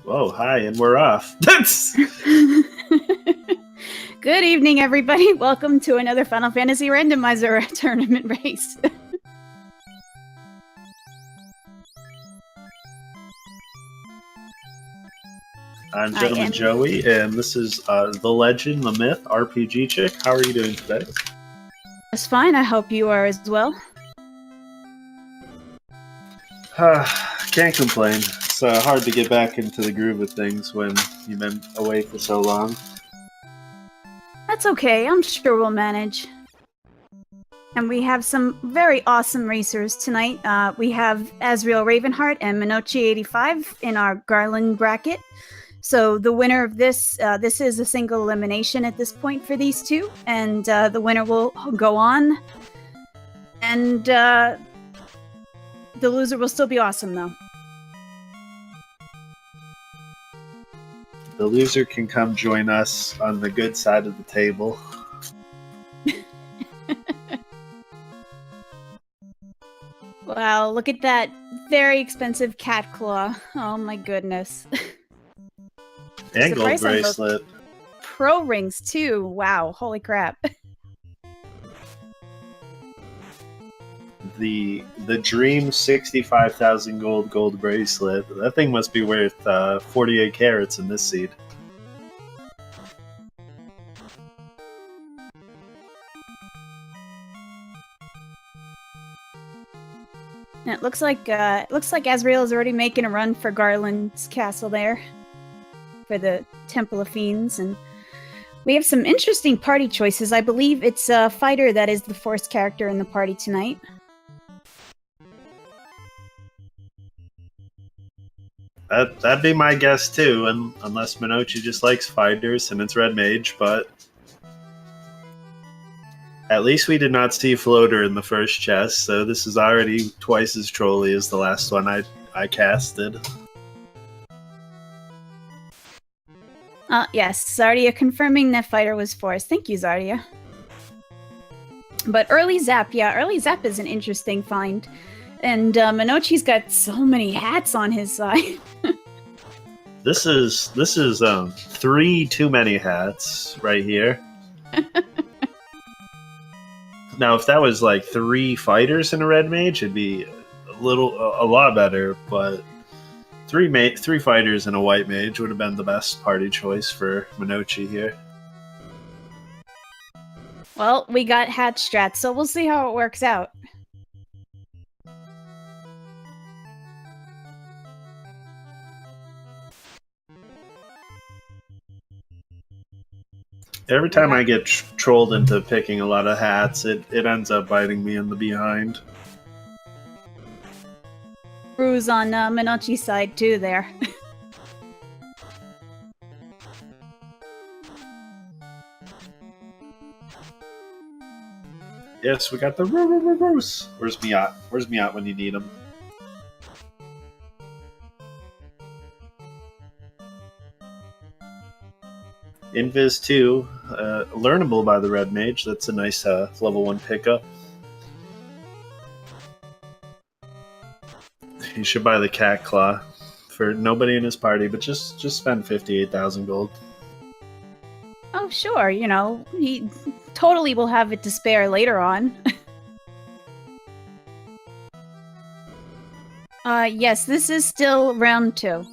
Whoa, hi, and we're off. That's Good evening, everybody. Welcome to another Final Fantasy Randomizer tournament race. I'm Gentleman Joey, and this is The Legend, the Myth, RPG Chick. How are you doing today? That's fine. I hope you are as well. Can't complain. It's hard to get back into the groove of things when you've been away for so long. That's okay. I'm sure we'll manage. And we have some very awesome racers tonight. We have AzraelRavenheart and Monoci85 in our Garland bracket. So the winner of this is a single elimination at this point for these two, and the winner will go on, and the loser will still be awesome, though. The loser can come join us on the good side of the table. Wow, look at that very expensive cat claw. Oh my goodness. And gold bracelet. Pro rings too. Wow, holy crap. The dream 65,000 gold bracelet. That thing must be worth 48 carats in this seed. And it looks like Azrael is already making a run for Garland's castle there, for the Temple of Fiends, and we have some interesting party choices. I believe it's a fighter that is the force character in the party tonight. That'd be my guess too, unless Monoci just likes fighters and it's Red Mage, but at least we did not see Floater in the first chest, so this is already twice as trolly as the last one I casted. Yes, Zardia confirming that fighter was force. Thank you, Zardia. But early Zap, yeah, early Zap is an interesting find. And Monoci's got so many hats on his side. This is 3 too many hats right here. Now, if that was like 3 fighters in a Red Mage, it'd be a lot better. But 3 fighters and a White Mage would have been the best party choice for Monoci here. Well, we got hat strats, so we'll see how it works out. Every time I get trolled into picking a lot of hats, it ends up biting me in the behind. Bruise on Monoci's side too there. Yes, we got the Roos. Where's Miat? Where's Miat when you need him? Invis 2, learnable by the Red Mage. That's a nice level 1 pickup. He should buy the Cat Claw for nobody in his party, but just spend 58,000 gold. Oh, sure, you know, he totally will have it to spare later on. Yes, this is still round 2.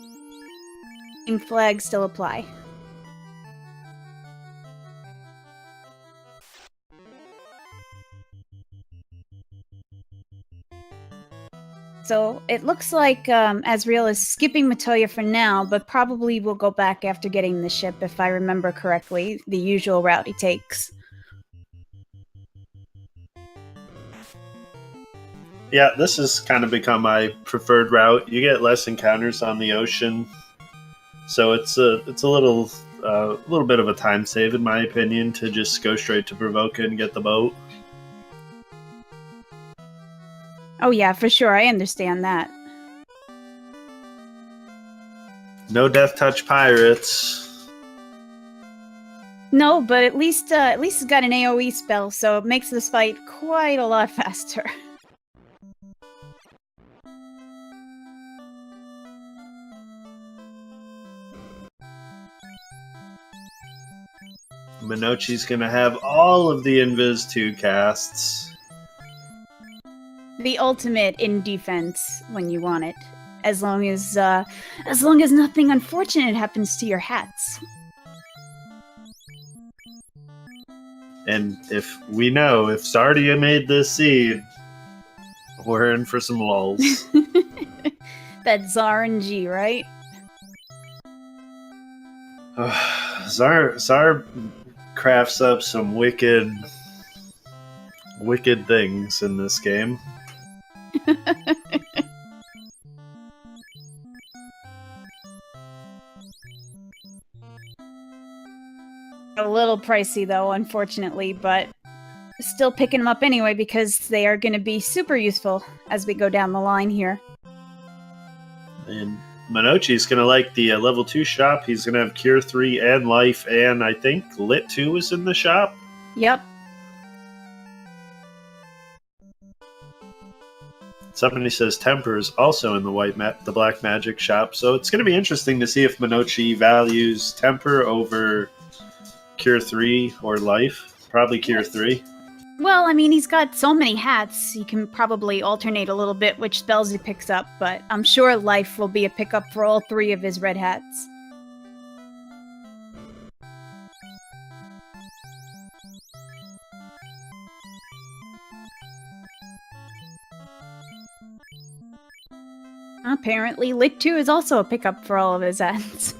Team flags still apply. So it looks like Azrael is skipping Matoya for now, but probably will go back after getting the ship, if I remember correctly, the usual route he takes. Yeah, this has kind of become my preferred route. You get less encounters on the ocean, so it's a little bit of a time save, in my opinion, to just go straight to Provoca and get the boat. Oh yeah, for sure. I understand that. No Death Touch pirates. No, but at least it's got an AoE spell, so it makes this fight quite a lot faster. Monoci's gonna have all of the Invis 2 casts. The ultimate in defense when you want it. As long as nothing unfortunate happens to your hats. And if Zardia made this seed, we're in for some lulls. That's RNG, right? Zar crafts up some wicked things in this game. A little pricey though, unfortunately, but still picking them up anyway because they are going to be super useful as we go down the line here. And Monoci's going to like the level 2 shop. He's going to have Cure 3 and Life, and I think Lit 2 is in the shop. Yep. Somebody says Temper is also in the Black Magic shop, so it's going to be interesting to see if Monoci values Temper over Cure 3 or Life. Probably Cure 3. Well, I mean, he's got so many hats, he can probably alternate a little bit which spells he picks up, but I'm sure Life will be a pickup for all 3 of his red hats. Apparently, Lit 2 is also a pickup for all of his hats.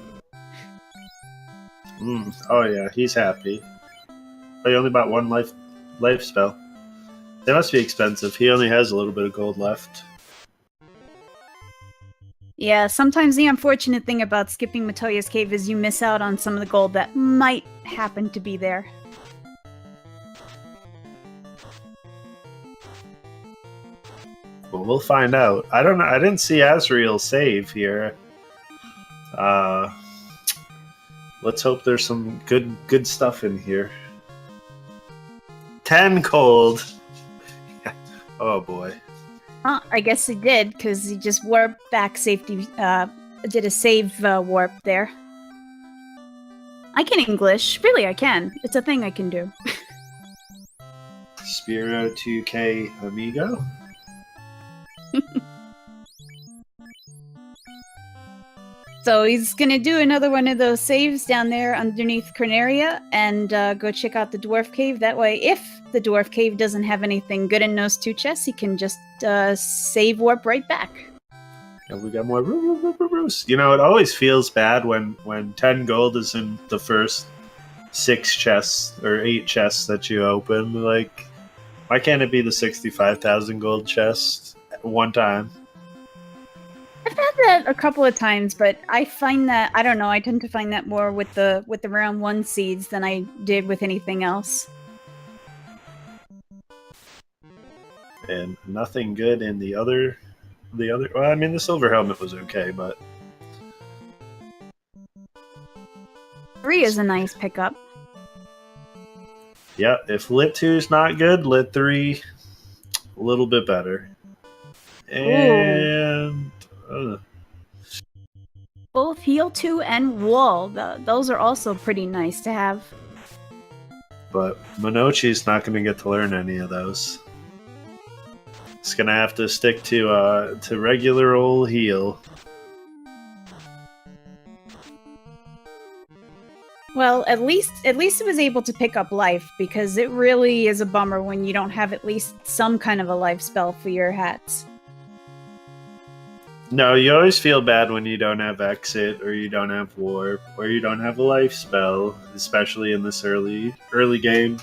Oh yeah, he's happy. But he only bought 1 life spell. They must be expensive. He only has a little bit of gold left. Yeah, sometimes the unfortunate thing about skipping Matoya's Cave is you miss out on some of the gold that might happen to be there. Well, we'll find out. I don't know. I didn't see Azrael save here. Let's hope there's some good stuff in here. 10 cold. Oh boy. I guess he did, because he just warped back safety, did a save warp there. I can English. Really, I can. It's a thing I can do. Spiro 2K Amigo? So he's gonna do another one of those saves down there underneath Corneria and go check out the Dwarf Cave. That way, if the Dwarf Cave doesn't have anything good in those 2 chests, he can just save warp right back. And we got more roos. You know, it always feels bad when 10 gold is in the first 6 chests or 8 chests that you open. Like, why can't it be the 65,000 gold chest at one time? I've had that a couple of times, but I find that, I don't know, I tend to find that more with the round 1 seeds than I did with anything else. And nothing good in the other. Well, I mean, the silver helmet was okay, but 3 is a nice pickup. yeah, if Lit 2 is not good, Lit 3 a little bit better. And both Heal 2 and Wall, those are also pretty nice to have. But Monoci's not going to get to learn any of those. He's going to have to stick to regular old Heal. Well, at least it was able to pick up Life, because it really is a bummer when you don't have at least some kind of a life spell for your hats. No, you always feel bad when you don't have Exit, or you don't have Warp, or you don't have a life spell, especially in this early game,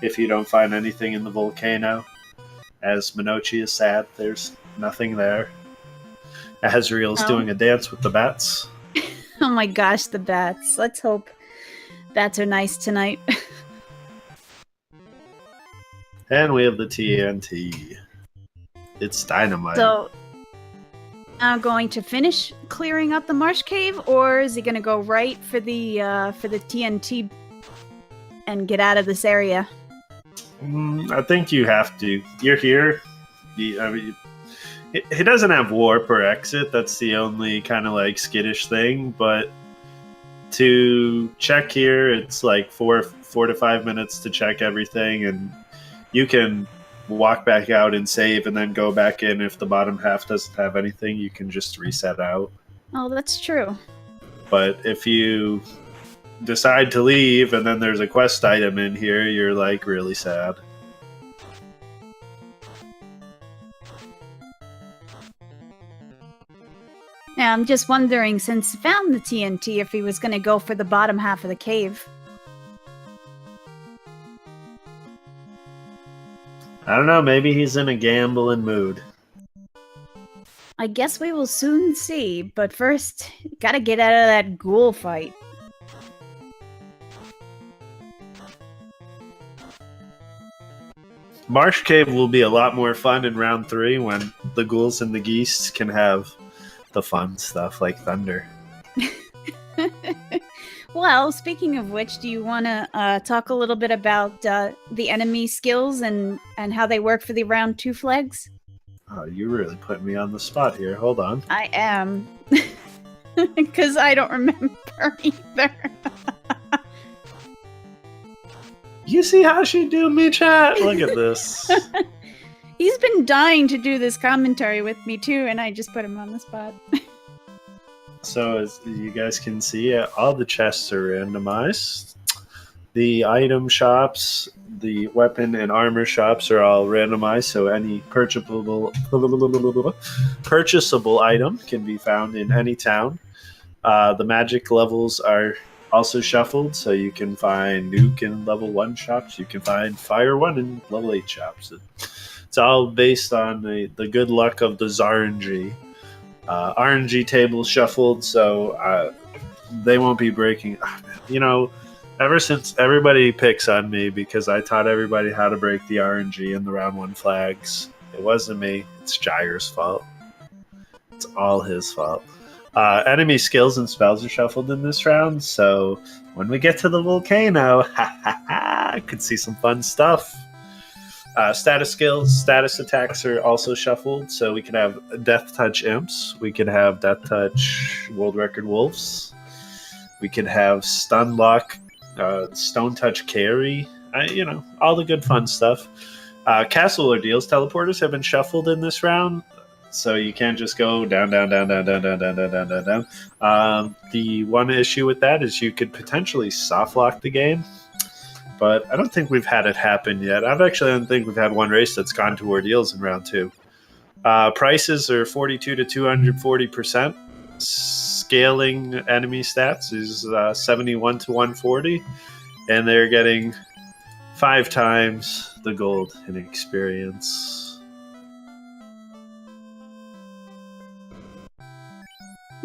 if you don't find anything in the volcano. As Monoci is sad, there's nothing there. Azrael's doing a dance with the bats. Oh my gosh, the bats. Let's hope bats are nice tonight. And we have the TNT. It's dynamite. So, going to finish clearing out the marsh cave, or is he going to go right for the TNT and get out of this area? I think you have to. You're here. He doesn't have Warp or Exit. That's the only kind of like skittish thing. But to check here, it's like 4 to 5 minutes to check everything, and you can walk back out and save and then go back in. If the bottom half doesn't have anything, you can just reset out. Oh, that's true. But if you decide to leave and then there's a quest item in here, you're like really sad. Yeah, I'm just wondering, since he found the TNT, if he was going to go for the bottom half of the cave. I don't know, maybe he's in a gambling mood. I guess we will soon see, but first, gotta get out of that ghoul fight. Marsh Cave will be a lot more fun in round 3 when the ghouls and the geese can have the fun stuff like thunder. Well, speaking of which, do you want to talk a little bit about the enemy skills and how they work for the round 2 flags? Oh, you really put me on the spot here. Hold on. I am. Because I don't remember either. You see how she do me, chat? Look at this. He's been dying to do this commentary with me too, and I just put him on the spot. So as you guys can see, all the chests are randomized. The item shops, the weapon and armor shops are all randomized, so any purchasable item can be found in any town. The magic levels are also shuffled, so you can find nuke in level 1 shops, you can find fire 1 in level 8 shops. It's all based on the good luck of the RNG. RNG tables shuffled, so they won't be breaking. You know, ever since everybody picks on me because I taught everybody how to break the RNG in the round 1 flags, it wasn't me. It's Gyre's fault. It's all his fault. Enemy skills and spells are shuffled in this round, so when we get to the volcano, I could see some fun stuff. Status skills, status attacks are also shuffled, so we can have Death Touch Imps, we can have Death Touch World Record Wolves, we can have Stun Lock, Stone Touch Carry, all the good fun stuff. Castle Ordeals teleporters have been shuffled in this round, so you can't just go down, down, down, down, down, down, down, down, down, down, down. The one issue with that is you could potentially soft lock the game, but I don't think we've had it happen yet. I don't think we've had one race that's gone to ordeals in round 2. Prices are 42 to 240%. Scaling enemy stats is 71 to 140, and they're getting 5 times the gold in experience.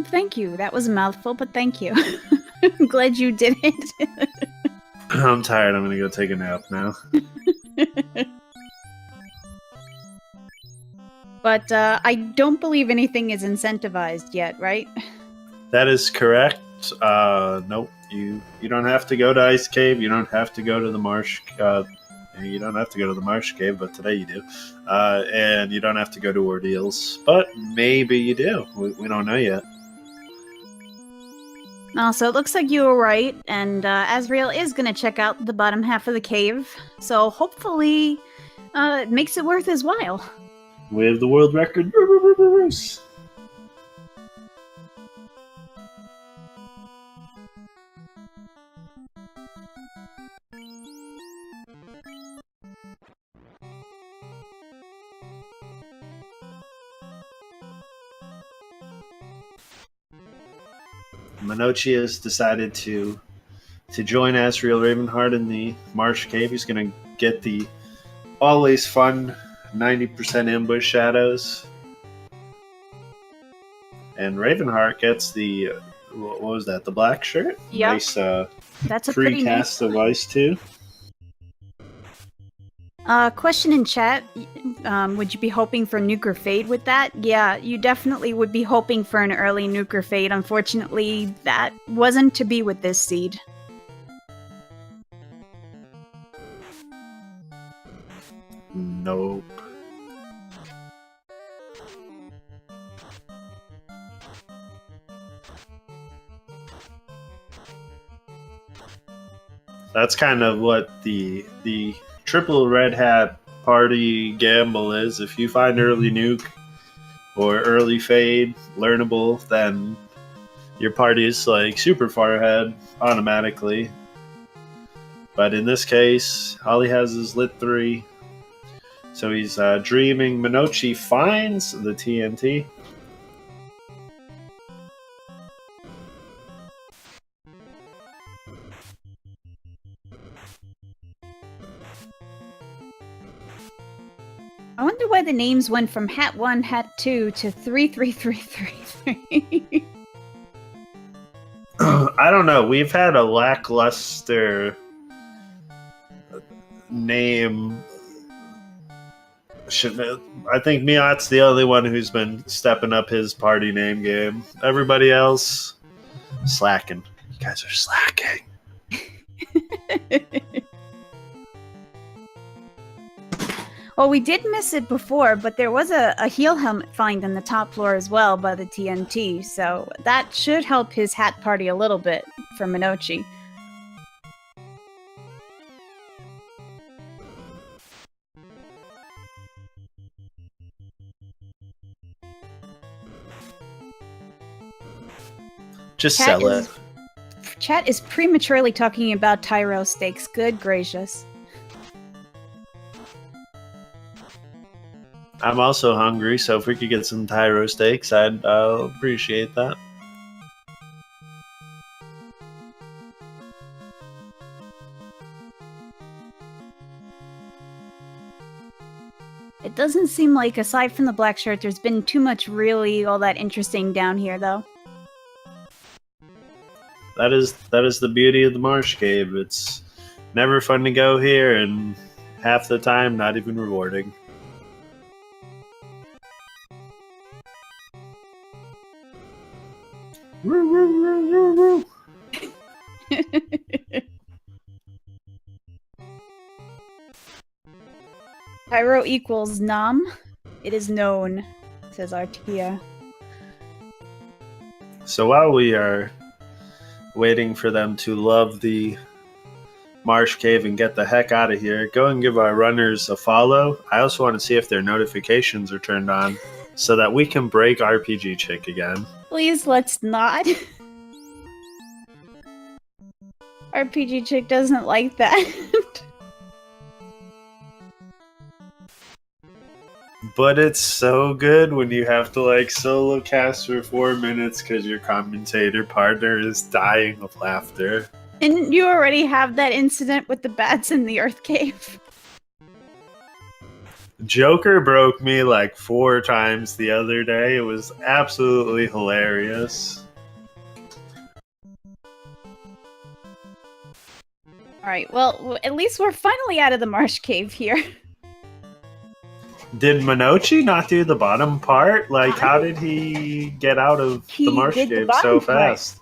Thank you. That was a mouthful, but thank you. I'm glad you did it. I'm tired. I'm going to go take a nap now. But I don't believe anything is incentivized yet, right? That is correct. Nope. You don't have to go to Ice Cave. You don't have to go to the Marsh. You don't have to go to the Marsh Cave, but today you do. And you don't have to go to Ordeals, but maybe you do. We don't know yet. So it looks like you were right, and Azrael is going to check out the bottom half of the cave, so hopefully it makes it worth his while. We have the world record. Monoci has decided to join AzraelRavenheart in the Marsh Cave. He's going to get the always fun 90% ambush shadows. And Ravenheart gets the, what was that, the black shirt? Yep. Nice That's a free pretty cast nice of ice too. Question in chat. Would you be hoping for Nuke or Fade with that? Yeah, you definitely would be hoping for an early Nuke or Fade. Unfortunately, that wasn't to be with this seed. Nope. That's kind of what the triple red hat party gamble is. If you find early nuke or early fade learnable, then your party's like super far ahead automatically. But in this case, all he has is lit 3. So he's dreaming. Monoci finds the TNT. I wonder why the names went from Hat 1, Hat 2 to 33333. I don't know. We've had a lackluster name. I think Miat's the only one who's been stepping up his party name game. Everybody else, slacking. You guys are slacking. Well, we did miss it before, but there was a heal helmet find on the top floor as well by the TNT, so that should help his hat party a little bit for Monoci. Just sell it. Chat is prematurely talking about Tyro steaks. Good gracious. I'm also hungry, so if we could get some Tyro steaks, I'd appreciate that. It doesn't seem like, aside from the black shirt, there's been too much really all that interesting down here, though. That is the beauty of the Marsh Cave. It's never fun to go here, and half the time, not even rewarding. Woo, woo, woo, woo, woo. Pyro equals Nam. It is known, says Artia. So while we are waiting for them to love the Marsh Cave and get the heck out of here, go and give our runners a follow. I also want to see if their notifications are turned on so that we can break RPG Chick again. Please, let's not. RPG Chick doesn't like that. But it's so good when you have to like solo cast for 4 minutes because your commentator partner is dying of laughter. And you already have that incident with the bats in the Earth Cave. Joker broke me like 4 times the other day. It was absolutely hilarious. Alright, well, at least we're finally out of the Marsh Cave here. Did Monoci not do the bottom part? Like, how did he get out of the Marsh Cave so fast?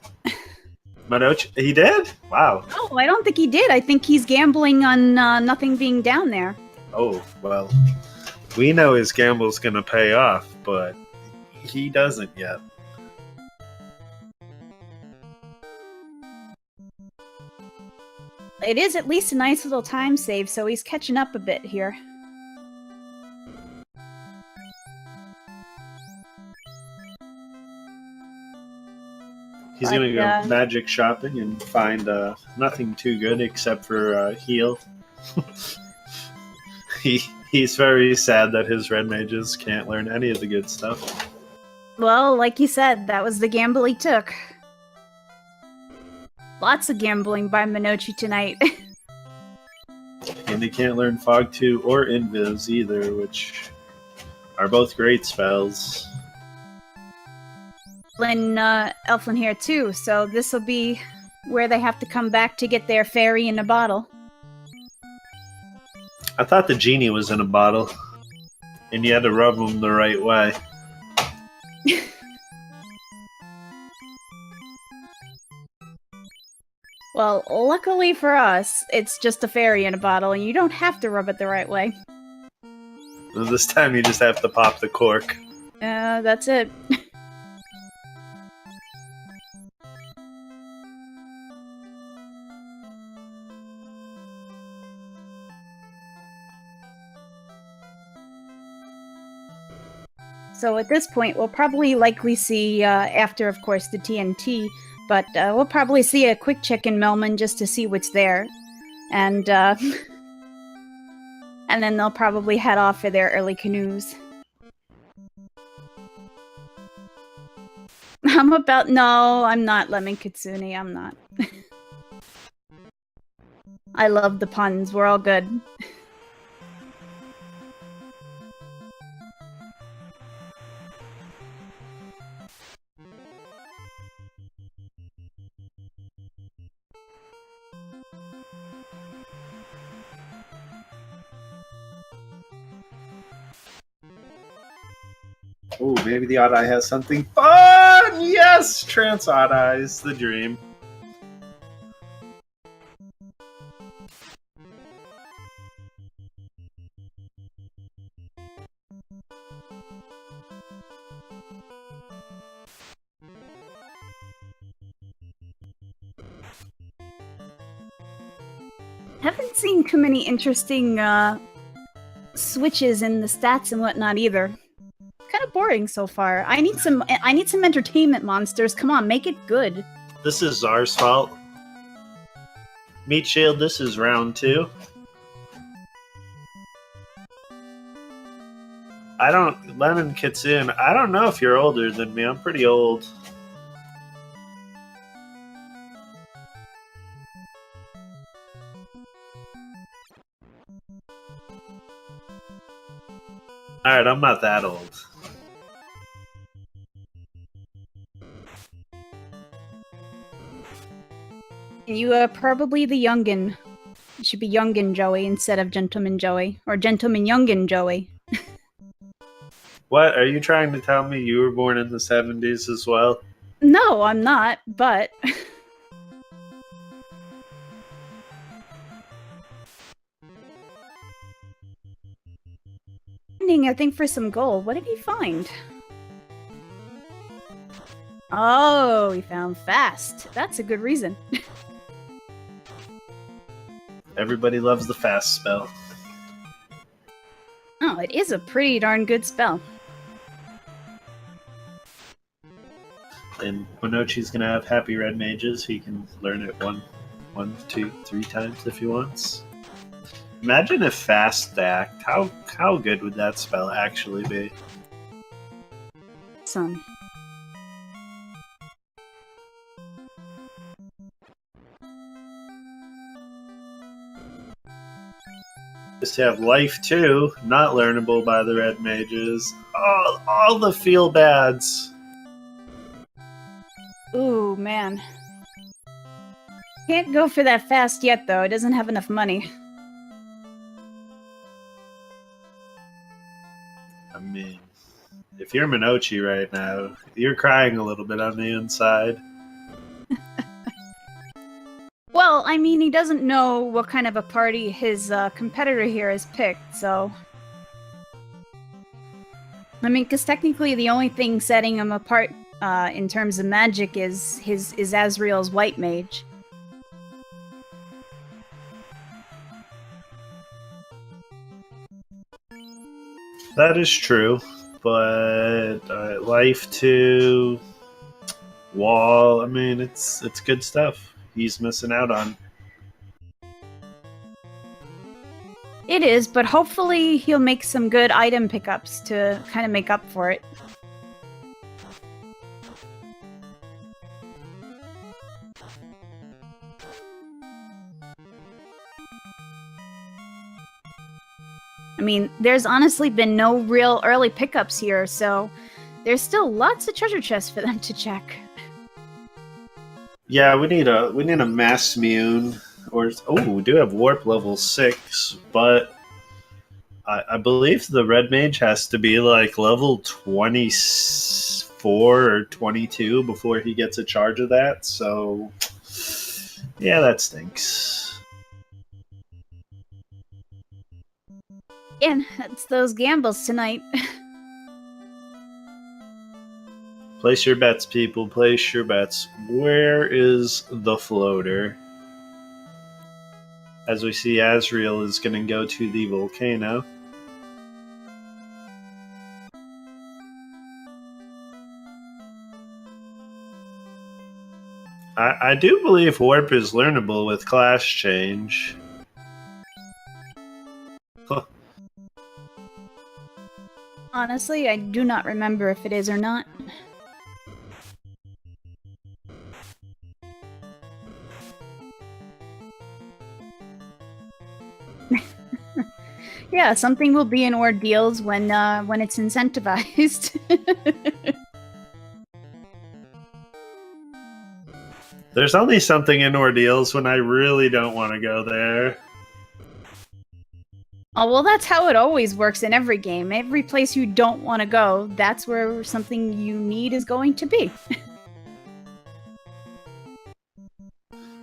Monoci, he did? Wow. Oh, I don't think he did. I think he's gambling on nothing being down there. Oh, well, we know his gamble's gonna pay off, but he doesn't yet. It is at least a nice little time save, so he's catching up a bit here. He's gonna go magic shopping and find nothing too good except for heal. He's very sad that his red mages can't learn any of the good stuff. Well, like you said, that was the gamble he took. Lots of gambling by Monoci tonight. And they can't learn Fog 2 or Invis either, which are both great spells. Elflin here too, so this will be where they have to come back to get their fairy in a bottle. I thought the genie was in a bottle, and you had to rub him the right way. Well, luckily for us, it's just a fairy in a bottle, and you don't have to rub it the right way. Well, this time you just have to pop the cork. That's it. So at this point, we'll probably likely see, after, of course, the TNT, but we'll probably see a quick check in Melman just to see what's there. And, and then they'll probably head off for their early canoes. No, I'm not Lemon Kitsune, I'm not. I love the puns, we're all good. Oh, maybe the Odd Eye has something fun! Yes! Trance Odd Eyes, the dream. Haven't seen too many interesting switches in the stats and whatnot either. Kind of boring so far. I need some entertainment monsters. Come on, make it good. This is Czar's fault. Meat Shield, this is round 2. Lemon Kitsune, I don't know if you're older than me. I'm pretty old. Alright, I'm not that old. You are probably the youngin. It should be youngin Joey instead of gentleman Joey. Or gentleman youngin Joey. What? Are you trying to tell me you were born in the 70s as well? No, I'm not, but... I think for some gold. What did he find? Oh, he found fast. That's a good reason. Everybody loves the fast spell. Oh, it is a pretty darn good spell. And Monoci's gonna have happy red mages. He can learn it one, two, 3 times if he wants. Imagine if fast stacked. How good would that spell actually be? Some. Just have life 2, not learnable by the red mages. All the feel bads. Ooh, man. Can't go for that fast yet, though. It doesn't have enough money. I mean, if you're Monoci right now, you're crying a little bit on the inside. Well, I mean, he doesn't know what kind of a party his competitor here has picked, so... I mean, because technically the only thing setting him apart in terms of magic is Azrael's white mage. That is true, but life 2, wall, I mean, it's good stuff. He's missing out on. It is, but hopefully he'll make some good item pickups to kind of make up for it. I mean, there's honestly been no real early pickups here, so there's still lots of treasure chests for them to check. Yeah, we need a mass immune, or we do have warp level 6, but I believe the red mage has to be like level 24 or 22 before he gets a charge of that. So yeah, that stinks. Again, that's those gambles tonight. Place your bets, people. Place your bets. Where is the floater? As we see, Azrael is going to go to the volcano. I do believe warp is learnable with class change. Huh. Honestly, I do not remember if it is or not. Yeah, something will be in ordeals when it's incentivized. There's only something in ordeals when I really don't want to go there. Oh, well, that's how it always works in every game. Every place you don't want to go, that's where something you need is going to be.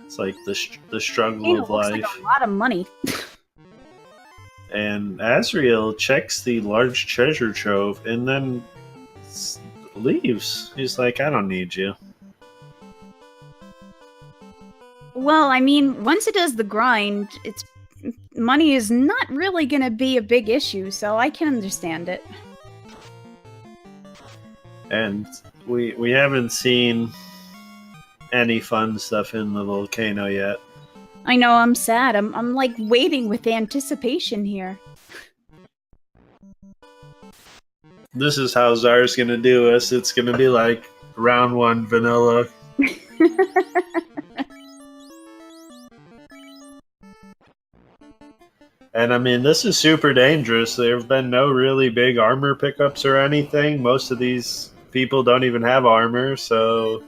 It's like the struggle of looks life. like a lot of money. And Azrael checks the large treasure trove and then leaves. He's like, I don't need you. Well, I mean, once it does the grind, it's money is not really going to be a big issue, so I can understand it. And we haven't seen any fun stuff in the volcano yet. I know, I'm sad. I'm like waiting with anticipation here. This is how Czar's gonna do us. It's gonna be like round 1 vanilla. And I mean, this is super dangerous. There have been no really big armor pickups or anything. Most of these people don't even have armor, so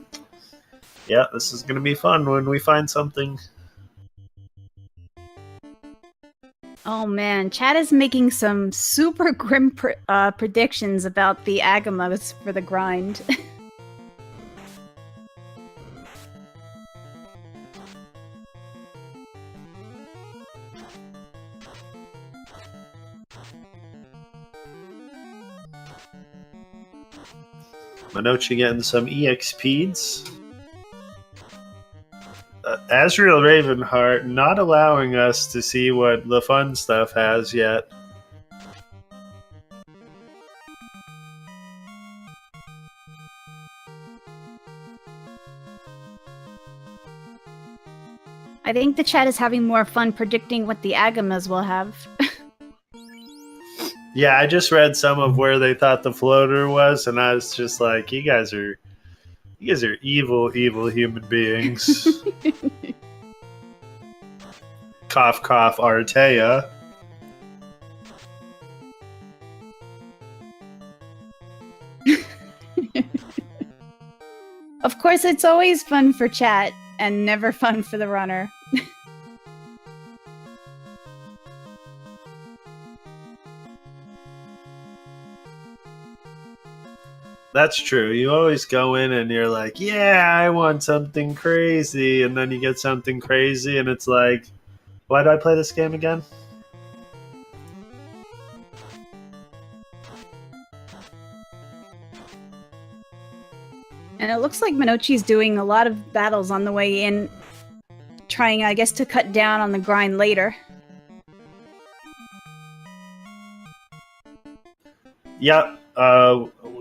yeah, this is gonna be fun when we find something. Oh man, Chad is making some super grim predictions about the Agamas for the grind. Monoci getting some EXPs. AzraelRavenheart not allowing us to see what the fun stuff has yet. I think the chat is having more fun predicting what the Agamas will have. Yeah, I just read some of where they thought the floater was, and I was just like, you guys are evil, evil human beings. Cough, cough, Artea. Of course, it's always fun for chat, and never fun for the runner. That's true. You always go in and you're like, yeah, I want something crazy. And then you get something crazy, and it's like, why do I play this game again? And it looks like Monoci's doing a lot of battles on the way in, trying, I guess, to cut down on the grind later. Yep.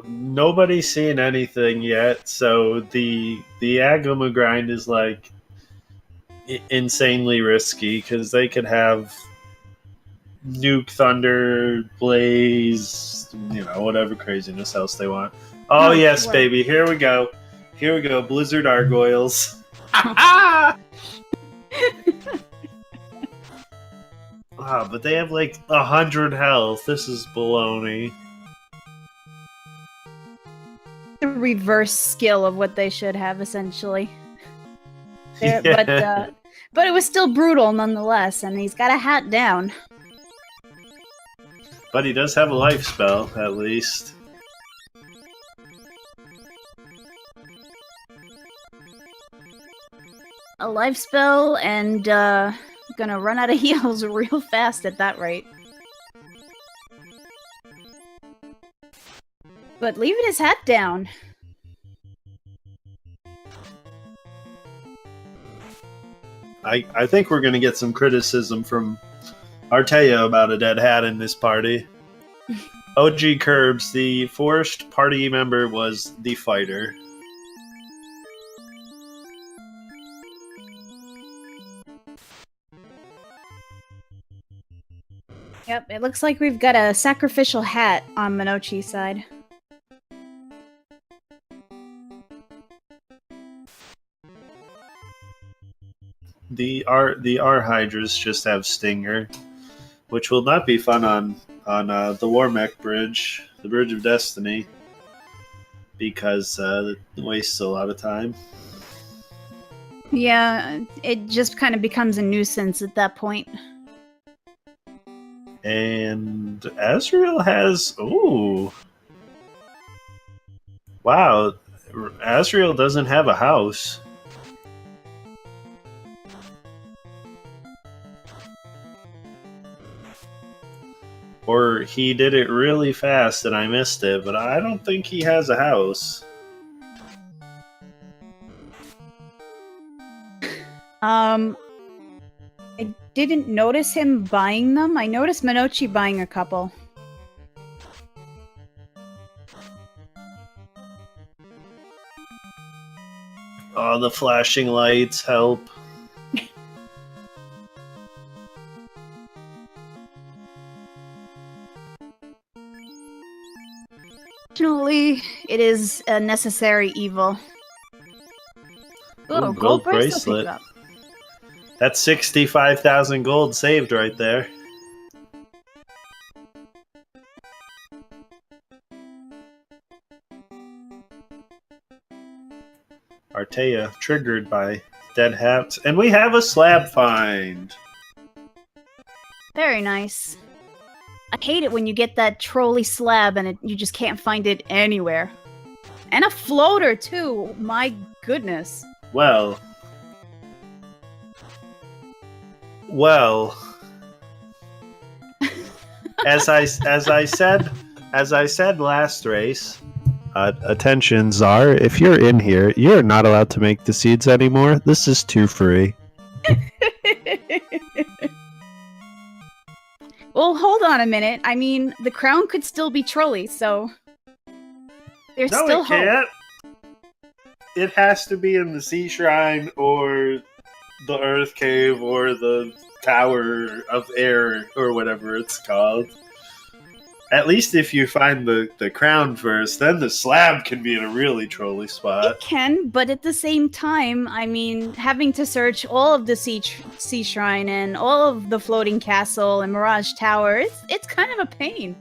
Nobody's seen anything yet, so the Agama grind is like insanely risky because they could have nuke, thunder, blaze, whatever craziness else they want. Oh yes, sure. baby, here we go. Here we go, Blizzard Gargoyles. Wow, but they have like 100 health. This is baloney. The reverse skill of what they should have, essentially. Yeah. But it was still brutal nonetheless, and he's got a hat down. But he does have a life spell, at least. A life spell, and gonna run out of heals real fast at that rate. But leaving his hat down. I think we're going to get some criticism from Artea about a dead hat in this party. OG Curbs, the forced party member, was the fighter. Yep, it looks like we've got a sacrificial hat on Monoci's side. The R Hydras just have Stinger, which will not be fun on the Warmech Bridge, the Bridge of Destiny, because it wastes a lot of time. Yeah, it just kind of becomes a nuisance at that point. And Azrael has... Ooh. Wow. Azrael doesn't have a house. Or he did it really fast and I missed it, but I don't think he has a house. I didn't notice him buying them. I noticed Monoci buying a couple. Oh, the flashing lights help. Fortunately, it is a necessary evil. Ooh, gold bracelet. That's 65,000 gold saved right there. Artea triggered by dead hats. And we have a slab find. Very nice. I hate it when you get that trolley slab and you just can't find it anywhere. And a floater, too! My goodness. Well, as I said last race, attention Czar, if you're in here, you're not allowed to make the seeds anymore. This is too free. Well, hold on a minute. I mean, the crown could still be trolley, so there's still hope. Can't. It has to be in the Sea Shrine or the Earth Cave or the Tower of Air or whatever it's called. At least if you find the crown first, then the slab can be in a really trolly spot. It can, but at the same time, I mean, having to search all of the sea Shrine and all of the floating castle and Mirage Tower, it's kind of a pain.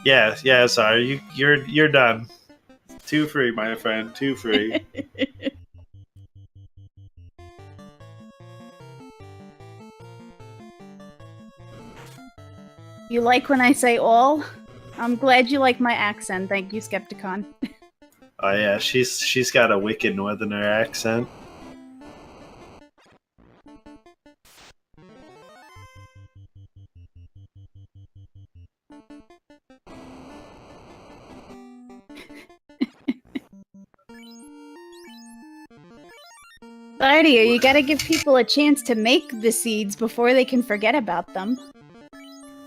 Yeah, sorry, you're done. Too free, my friend, too free. You like when I say all? I'm glad you like my accent. Thank you, Skepticon. Oh yeah, she's got a wicked northerner accent. Idea, you gotta give people a chance to make the seeds before they can forget about them.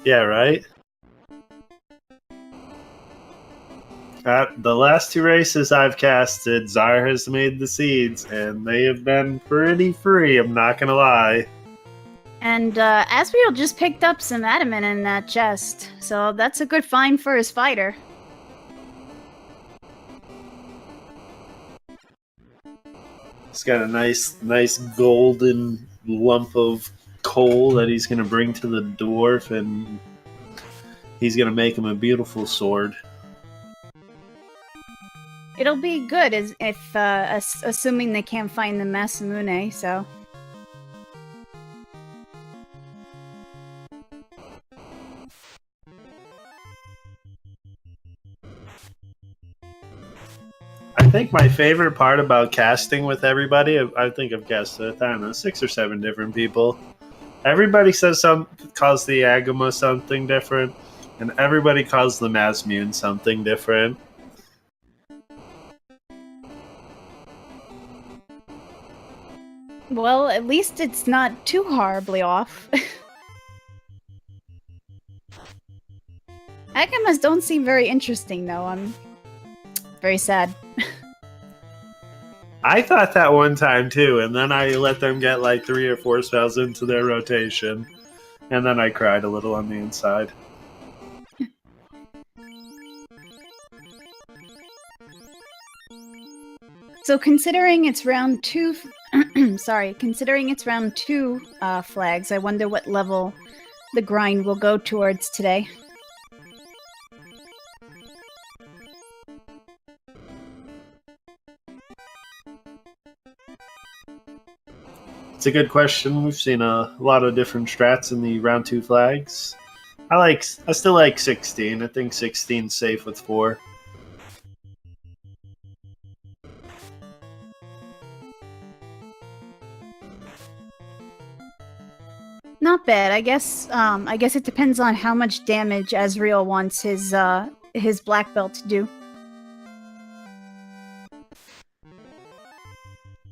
Yeah, right? At the last two races I've casted, Czar has made the seeds, and they have been pretty free, I'm not gonna lie. And Asriel just picked up some adamant in that chest, so that's a good find for his fighter. He's got a nice golden lump of coal that he's gonna bring to the dwarf, and he's gonna make him a beautiful sword. It'll be good if assuming they can't find the Masamune, so... I think my favorite part about casting with everybody, I think I've casted, I don't know, 6 or 7 different people. Everybody calls the Agama something different, and everybody calls the Masmune something different. Well, at least it's not too horribly off. Agamas don't seem very interesting, though. I'm very sad. I thought that one time too, and then I let them get like 3 or 4 spells into their rotation, and then I cried a little on the inside. So considering it's round 2, considering it's round 2 flags, I wonder what level the grind will go towards today. It's a good question. We've seen a lot of different strats in the round 2 flags. I still like 16. I think 16's safe with 4. Not bad. I guess it depends on how much damage Azrael wants his black belt to do.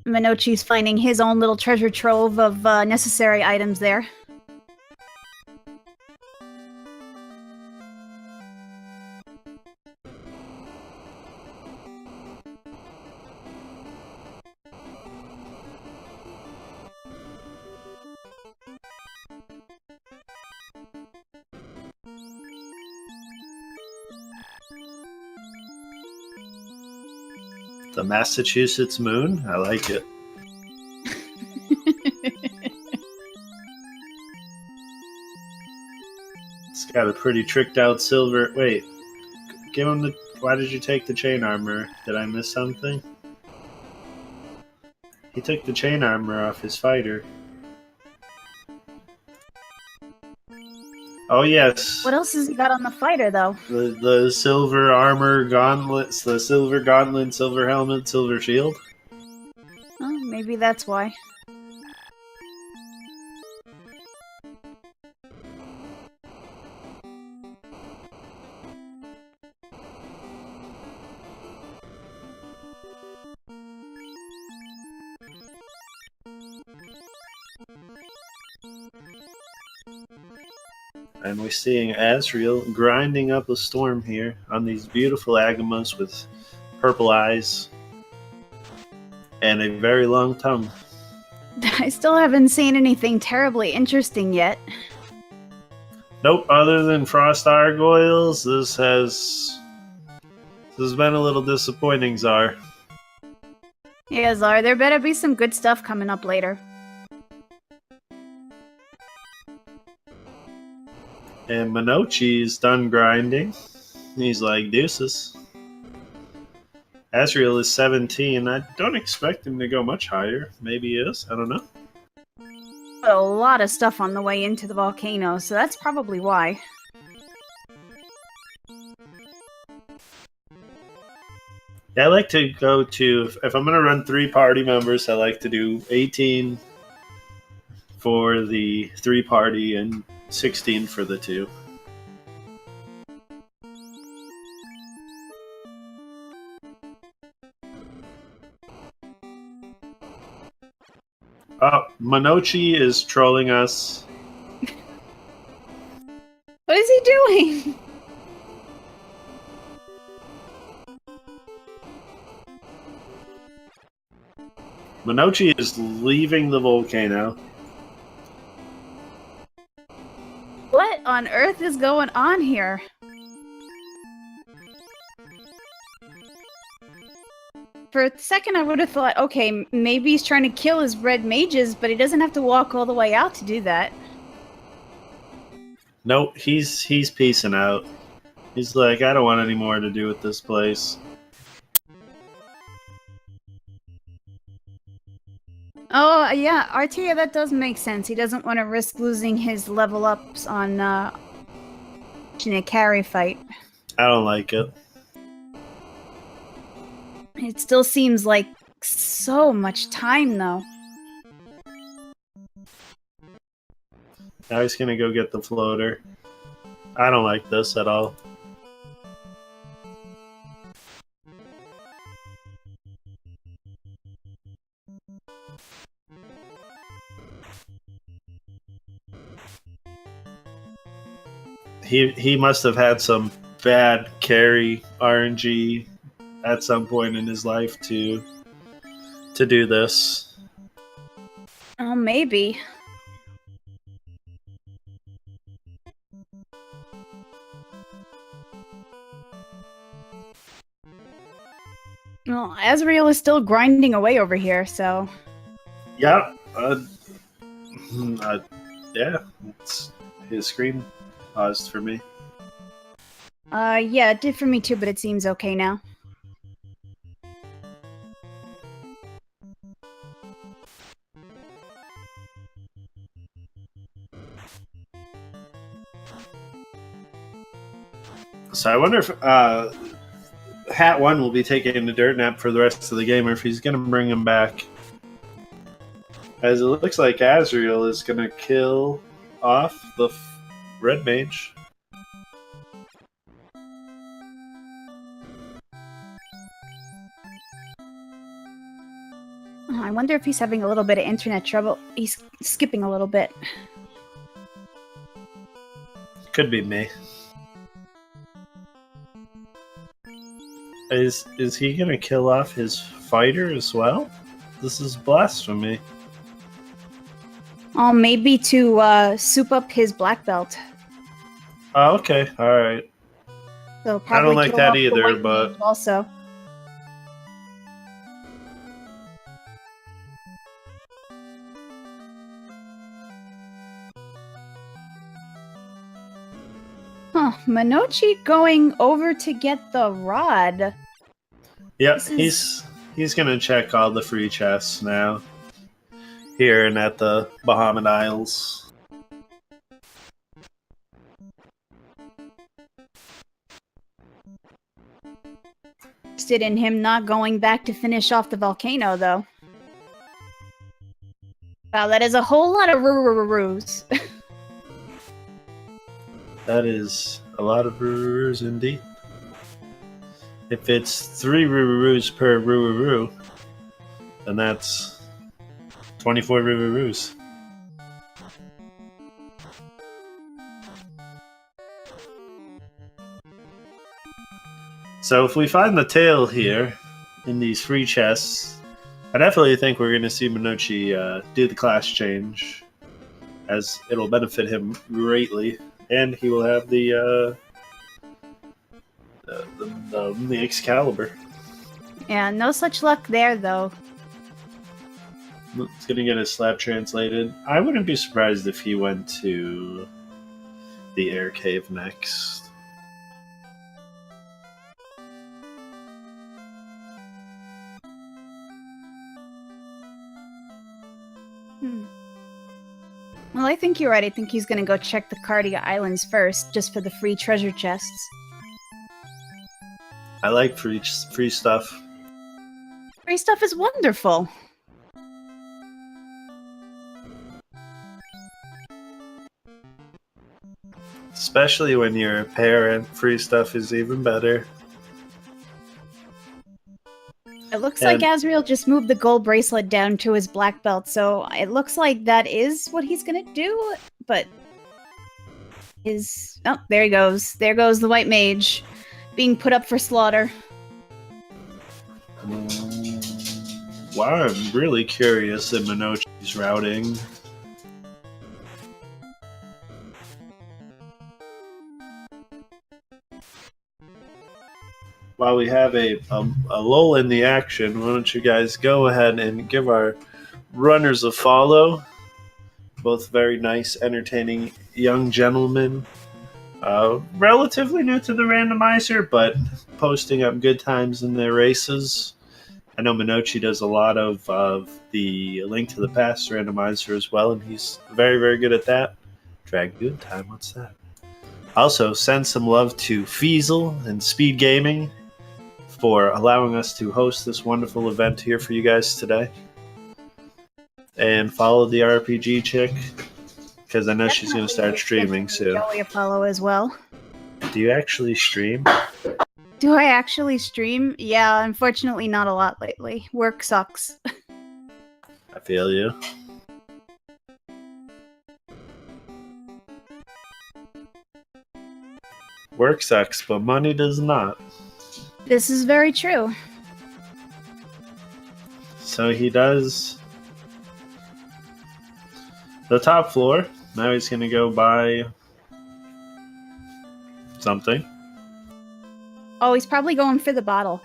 Monoci's finding his own little treasure trove of necessary items there. The Massachusetts moon? I like it. It's got a pretty tricked out silver... Wait. Give him the... Why did you take the chain armor? Did I miss something? He took the chain armor off his fighter. Oh, yes. What else has he got on the fighter, though? The silver armor gauntlets, the silver gauntlet, silver helmet, silver shield. Oh, maybe that's why. And we're seeing Azrael grinding up a storm here on these beautiful agamas with purple eyes and a very long tongue. I still haven't seen anything terribly interesting yet. Nope, other than frost gargoyles, this has been a little disappointing, Czar. Yeah, Czar, there better be some good stuff coming up later. And Monoci's done grinding. He's like, deuces. Azrael is 17. I don't expect him to go much higher. Maybe he is. I don't know. But a lot of stuff on the way into the volcano, so that's probably why. Yeah, I like to go to... If I'm going to run 3 party members, I like to do 18 for the 3 party and 16 for the 2. Oh, Monoci is trolling us. What is he doing? Monoci is leaving the volcano. What on earth is going on here? For a second I would have thought, okay, maybe he's trying to kill his red mages, but he doesn't have to walk all the way out to do that. Nope, he's peacing out. He's like, I don't want any more to do with this place. Oh, yeah, Artia, that does make sense. He doesn't want to risk losing his level ups on in a carry fight. I don't like it. It still seems like so much time, though. Now he's gonna go get the floater. I don't like this at all. He must have had some bad carry RNG at some point in his life to to do this. Oh, maybe. Well, Azrael is still grinding away over here, so... Yeah. Yeah. His screen paused for me. Yeah, it did for me too, but it seems okay now. So I wonder if Hat 1 will be taking a dirt nap for the rest of the game, or if he's going to bring him back. As it looks like Azrael is going to kill off the red mage. Oh, I wonder if he's having a little bit of internet trouble. He's skipping a little bit. Could be me. Is he going to kill off his fighter as well? This is blasphemy. Oh, maybe to soup up his black belt. Oh, okay. Alright. So I don't like kill that off the either, white but... mage also. Huh, Monoci going over to get the rod. Yeah, he's gonna check all the free chests now. Here and at the Bahamut Isles. Interested in him not going back to finish off the volcano, though. Wow, that is a whole lot of roo-roo-roos. That is a lot of Roo-Roo-Roos indeed. If it's 3 Roo-Roo-Roos per Roo-Roo-Roo, then that's 24 Roo-Roo-Roos. So if we find the tail here in these free chests, I definitely think we're going to see Monoci do the class change, as it'll benefit him greatly. And he will have the Excalibur. Yeah, no such luck there, though. He's gonna get his slap translated. I wouldn't be surprised if he went to the air cave next. Well, I think you're right. I think he's gonna go check the Cardia Islands first, just for the free treasure chests. I like free stuff. Free stuff is wonderful. Especially when you're a parent, free stuff is even better. It looks like Azrael just moved the gold bracelet down to his black belt, so it looks like that is what he's gonna do, but... Oh, there he goes. There goes the white mage, being put up for slaughter. Wow, I'm really curious in Monoci's routing. While we have a lull in the action, why don't you guys go ahead and give our runners a follow. Both very nice, entertaining young gentlemen. Relatively new to the randomizer, but posting up good times in their races. I know Monoci does a lot of the Link to the Past randomizer as well, and he's very, very good at that. Dragoon time, what's that? Also, send some love to Feasel and Speed Gaming for allowing us to host this wonderful event here for you guys today. And follow the RPG chick, because I know she's going to start streaming soon. Joey Apollo as well. Do you actually stream? Do I actually stream? Yeah, unfortunately not a lot lately. Work sucks. I feel you. Work sucks, but money does not. This is very true. so he does the top floor. Now he's going to go buy something. Oh, he's probably going for the bottle.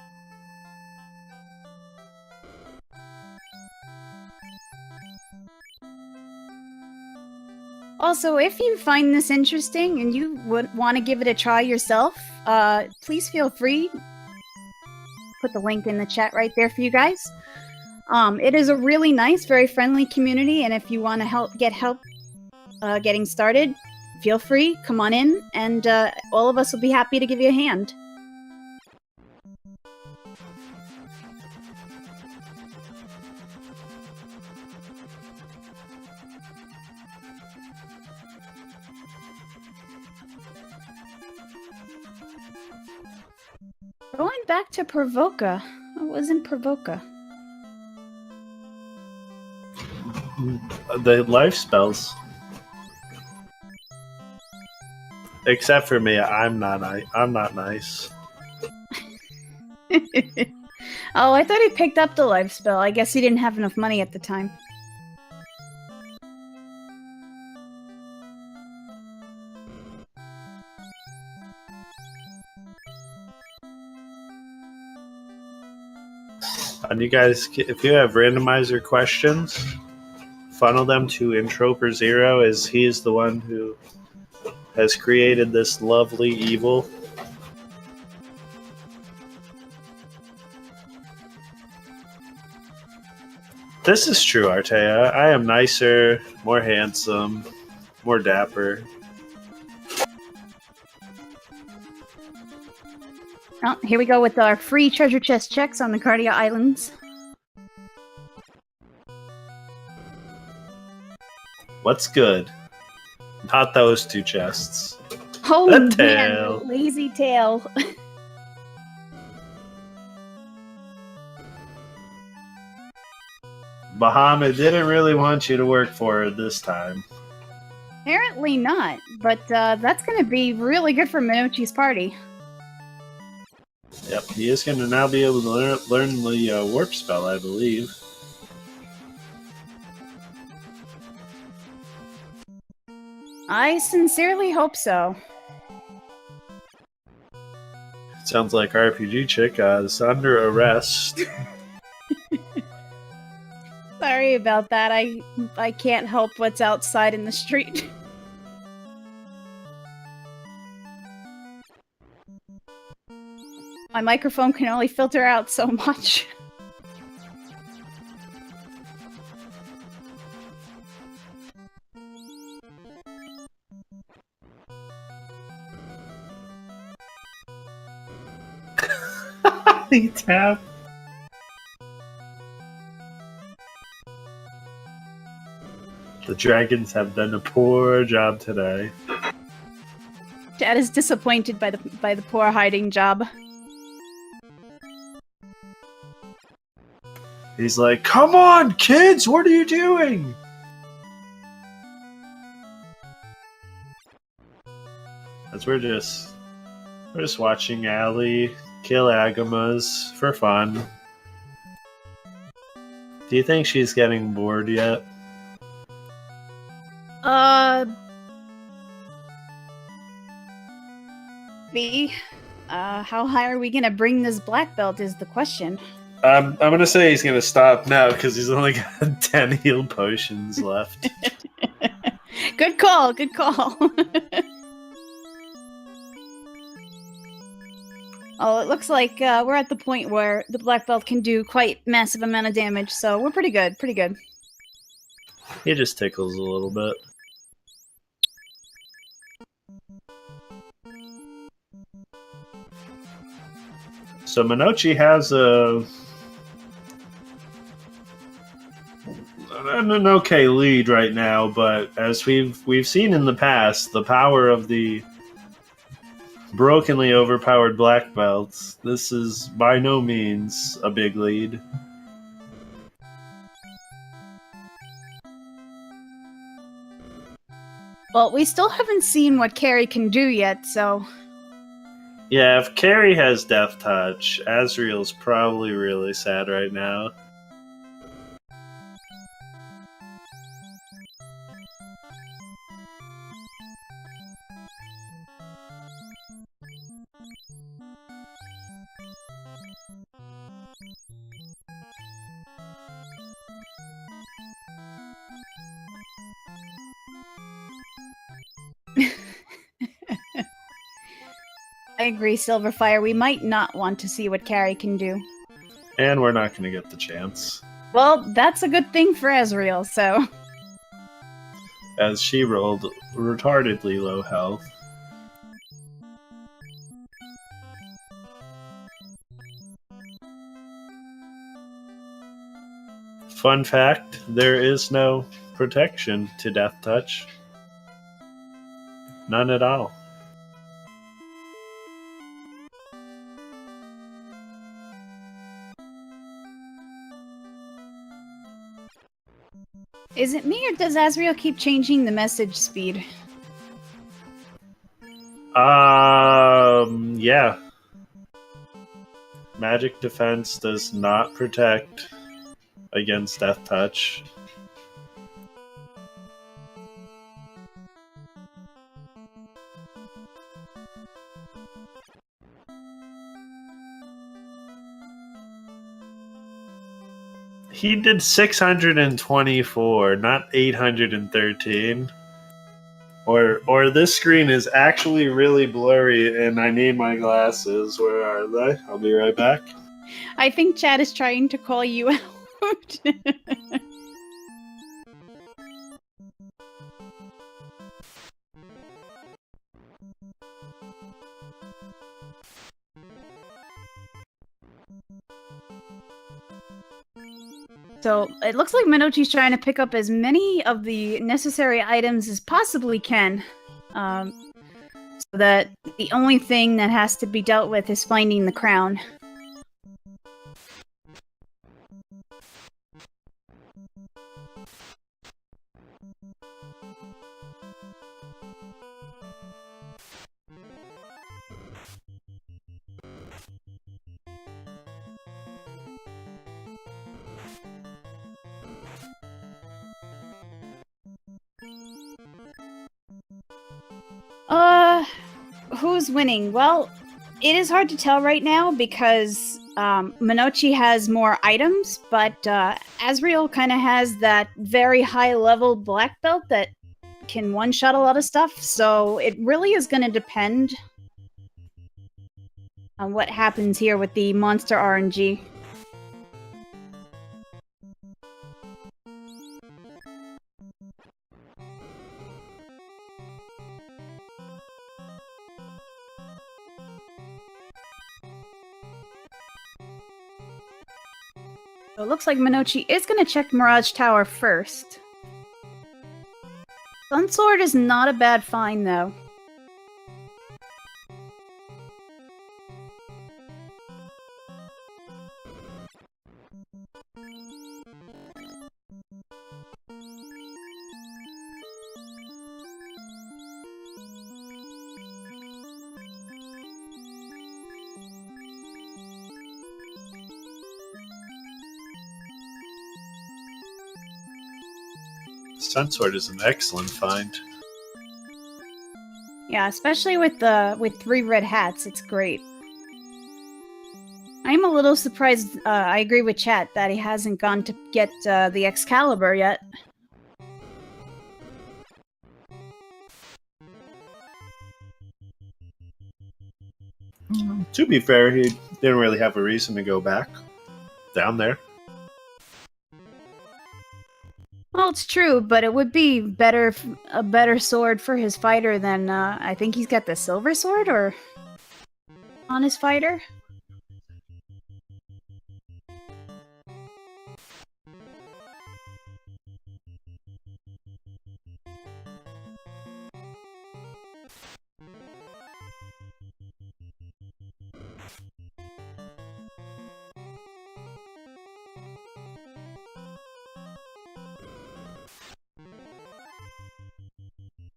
Also, if you find this interesting and you would want to give it a try yourself, please feel free. Put the link in the chat right there for you guys. It is a really nice, very friendly community, and if you want to get help getting started, feel free, come on in, and all of us will be happy to give you a hand. Going back to Provoca. What was in Provoca? The life spells. Except for me, I'm not nice. Oh, I thought he picked up the life spell. I guess he didn't have enough money at the time. And you guys, if you have randomizer questions, funnel them to Introper0, as he's the one who has created this lovely evil. This is true, Artea. I am nicer, more handsome, more dapper. Oh, here we go with our free treasure chest checks on the Cardia Islands. What's good? Not those two chests. Oh The man, tail. the lazy tail. Bahamut didn't really want you to work for it this time. Apparently not, but that's going to be really good for Monoci's party. Yep, he is going to now be able to learn the warp spell, I believe. I sincerely hope so. Sounds like RPG Chick is under arrest. Sorry about that. I can't help what's outside in the street. My microphone can only filter out so much. Tap. The dragons have done a poor job today. Chad is disappointed by the poor hiding job. He's like, "Come on, kids, what are you doing?" As we're just watching Allie kill Agamas for fun. Do you think she's getting bored yet? B, how high are we gonna bring this black belt is the question. I'm gonna say he's gonna stop now because he's only got 10 heal potions left. Good call, good call. Oh, it looks like we're at the point where the black belt can do quite massive amount of damage, so we're pretty good, pretty good. He just tickles a little bit. So Monoci has an okay lead right now, but as we've seen in the past, the power of the brokenly overpowered black belts, this is by no means a big lead. Well, we still haven't seen what Carrie can do yet, so... Yeah, if Carrie has Death Touch, Azrael's probably really sad right now. I agree, Silverfire. We might not want to see what Carrie can do. And we're not going to get the chance. Well, that's a good thing for Azrael, so... As she rolled retardedly low health. Fun fact, there is no protection to Death Touch. None at all. Is it me, or does Azrael keep changing the message speed? Yeah. Magic Defense does not protect against Death Touch. He did 624, not 813. Or this screen is actually really blurry and I need my glasses. Where are they? I'll be right back. I think Chad is trying to call you out. So, it looks like Monoci's trying to pick up as many of the necessary items as possibly can. So that the only thing that has to be dealt with is finding the crown. Who's winning? Well, it is hard to tell right now because Monoci has more items, but Azrael kind of has that very high-level black belt that can one-shot a lot of stuff, so it really is going to depend on what happens here with the monster RNG. So it looks like Monoci is going to check Mirage Tower first. Sunsword is not a bad find, though. Sunsword is an excellent find. Yeah, especially with 3 red hats, it's great. I'm a little surprised, I agree with chat, that he hasn't gone to get the Excalibur yet. To be fair, he didn't really have a reason to go back down there. Well, it's true, but it would be a better sword for his fighter than, I think he's got the silver sword, or on his fighter?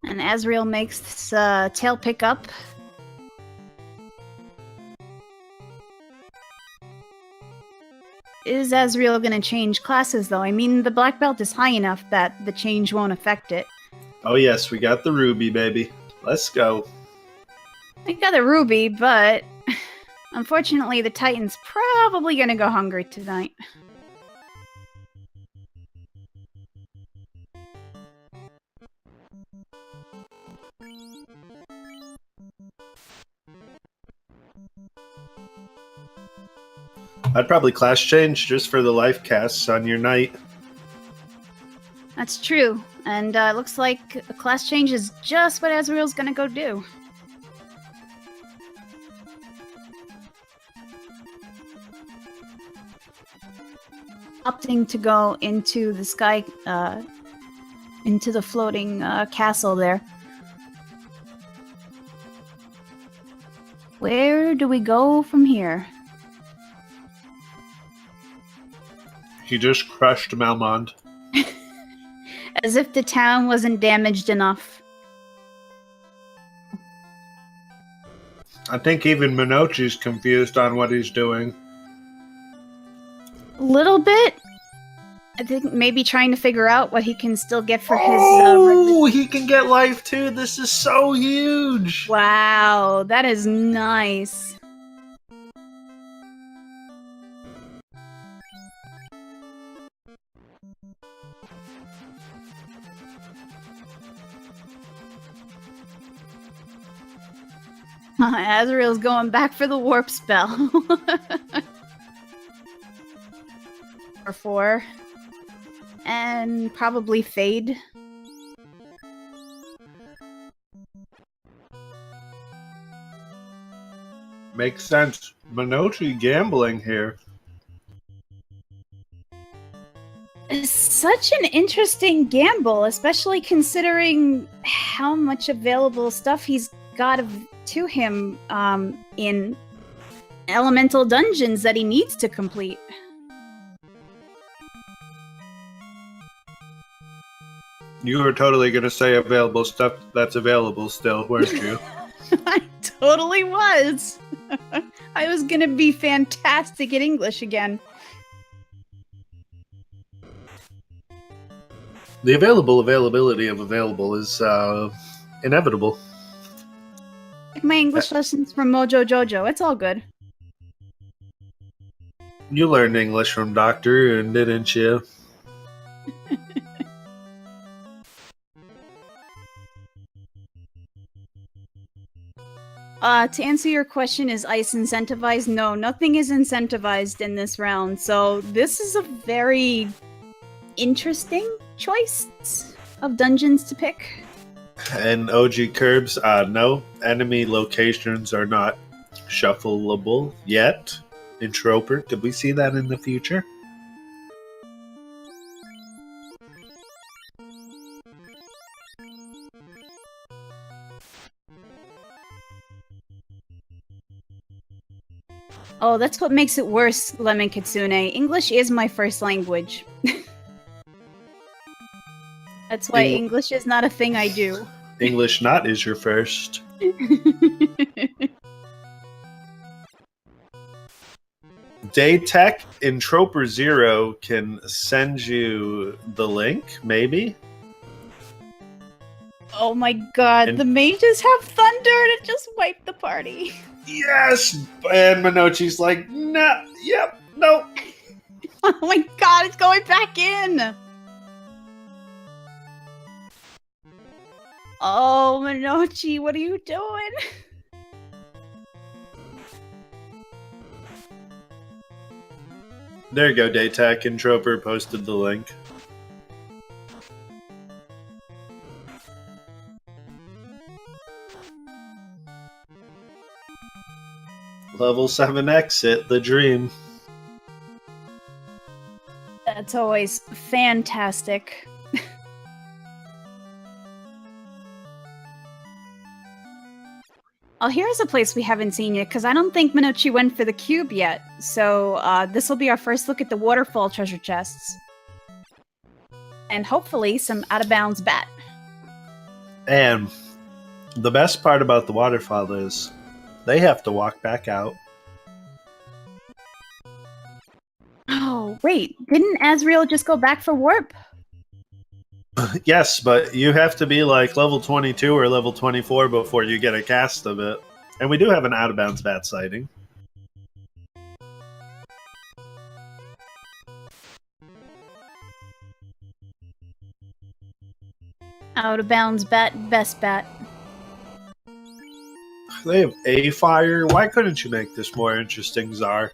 And Azrael makes this tail pick up. Is Azrael going to change classes, though? I mean, the black belt is high enough that the change won't affect it. Oh yes, we got the ruby, baby. Let's go. I got a ruby, but unfortunately the Titan's probably going to go hungry tonight. I'd probably class change just for the life casts on your knight. That's true. And it looks like a class change is just what Azrael's gonna go do. Opting to go into the sky, into the floating castle there. Where do we go from here? He just crushed Malmond. As if the town wasn't damaged enough. I think even Monoci's confused on what he's doing. A little bit. I think maybe trying to figure out what he can still get for his... he can get life too! This is so huge! Wow, that is nice. Azrael's going back for the warp spell. Or 4. And probably Fade. Makes sense. Monoci gambling here. It's such an interesting gamble, especially considering how much available stuff he's got to him in elemental dungeons that he needs to complete. You were totally going to say available stuff that's available still, weren't you? I totally was. I was going to be fantastic at English again. The availability of available is inevitable. Like my English lessons from Mojo Jojo. It's all good. You learned English from Doctor, didn't you? To answer your question, is ice incentivized? No, nothing is incentivized in this round, so this is a very interesting choice of dungeons to pick. And OG curbs, no. Enemy locations are not shuffleable yet. In Troper, could we see that in the future? Oh, that's what makes it worse, Lemon Kitsune. English is my first language. That's why English is not a thing I do. English not is your first. Daytech in Troper Zero can send you the link, maybe? Oh my god, the mages have thunder and it just wiped the party. Yes! And Monoci's like, no, yep, no. Oh my god, it's going back in! Oh, Monoci, what are you doing? There you go, Daytech and Troper posted the link. Level 7 exit, the dream. That's always fantastic. Oh, here's a place we haven't seen yet, because I don't think Monoci went for the cube yet. So this will be our first look at the waterfall treasure chests. And hopefully some out-of-bounds bat. And the best part about the waterfall is they have to walk back out. Oh, wait. Didn't Azrael just go back for warp? Yes, but you have to be like level 22 or level 24 before you get a cast of it. And we do have an out-of-bounds bat sighting. Out-of-bounds bat, best bat. They have a fire. Why couldn't you make this more interesting, Czar?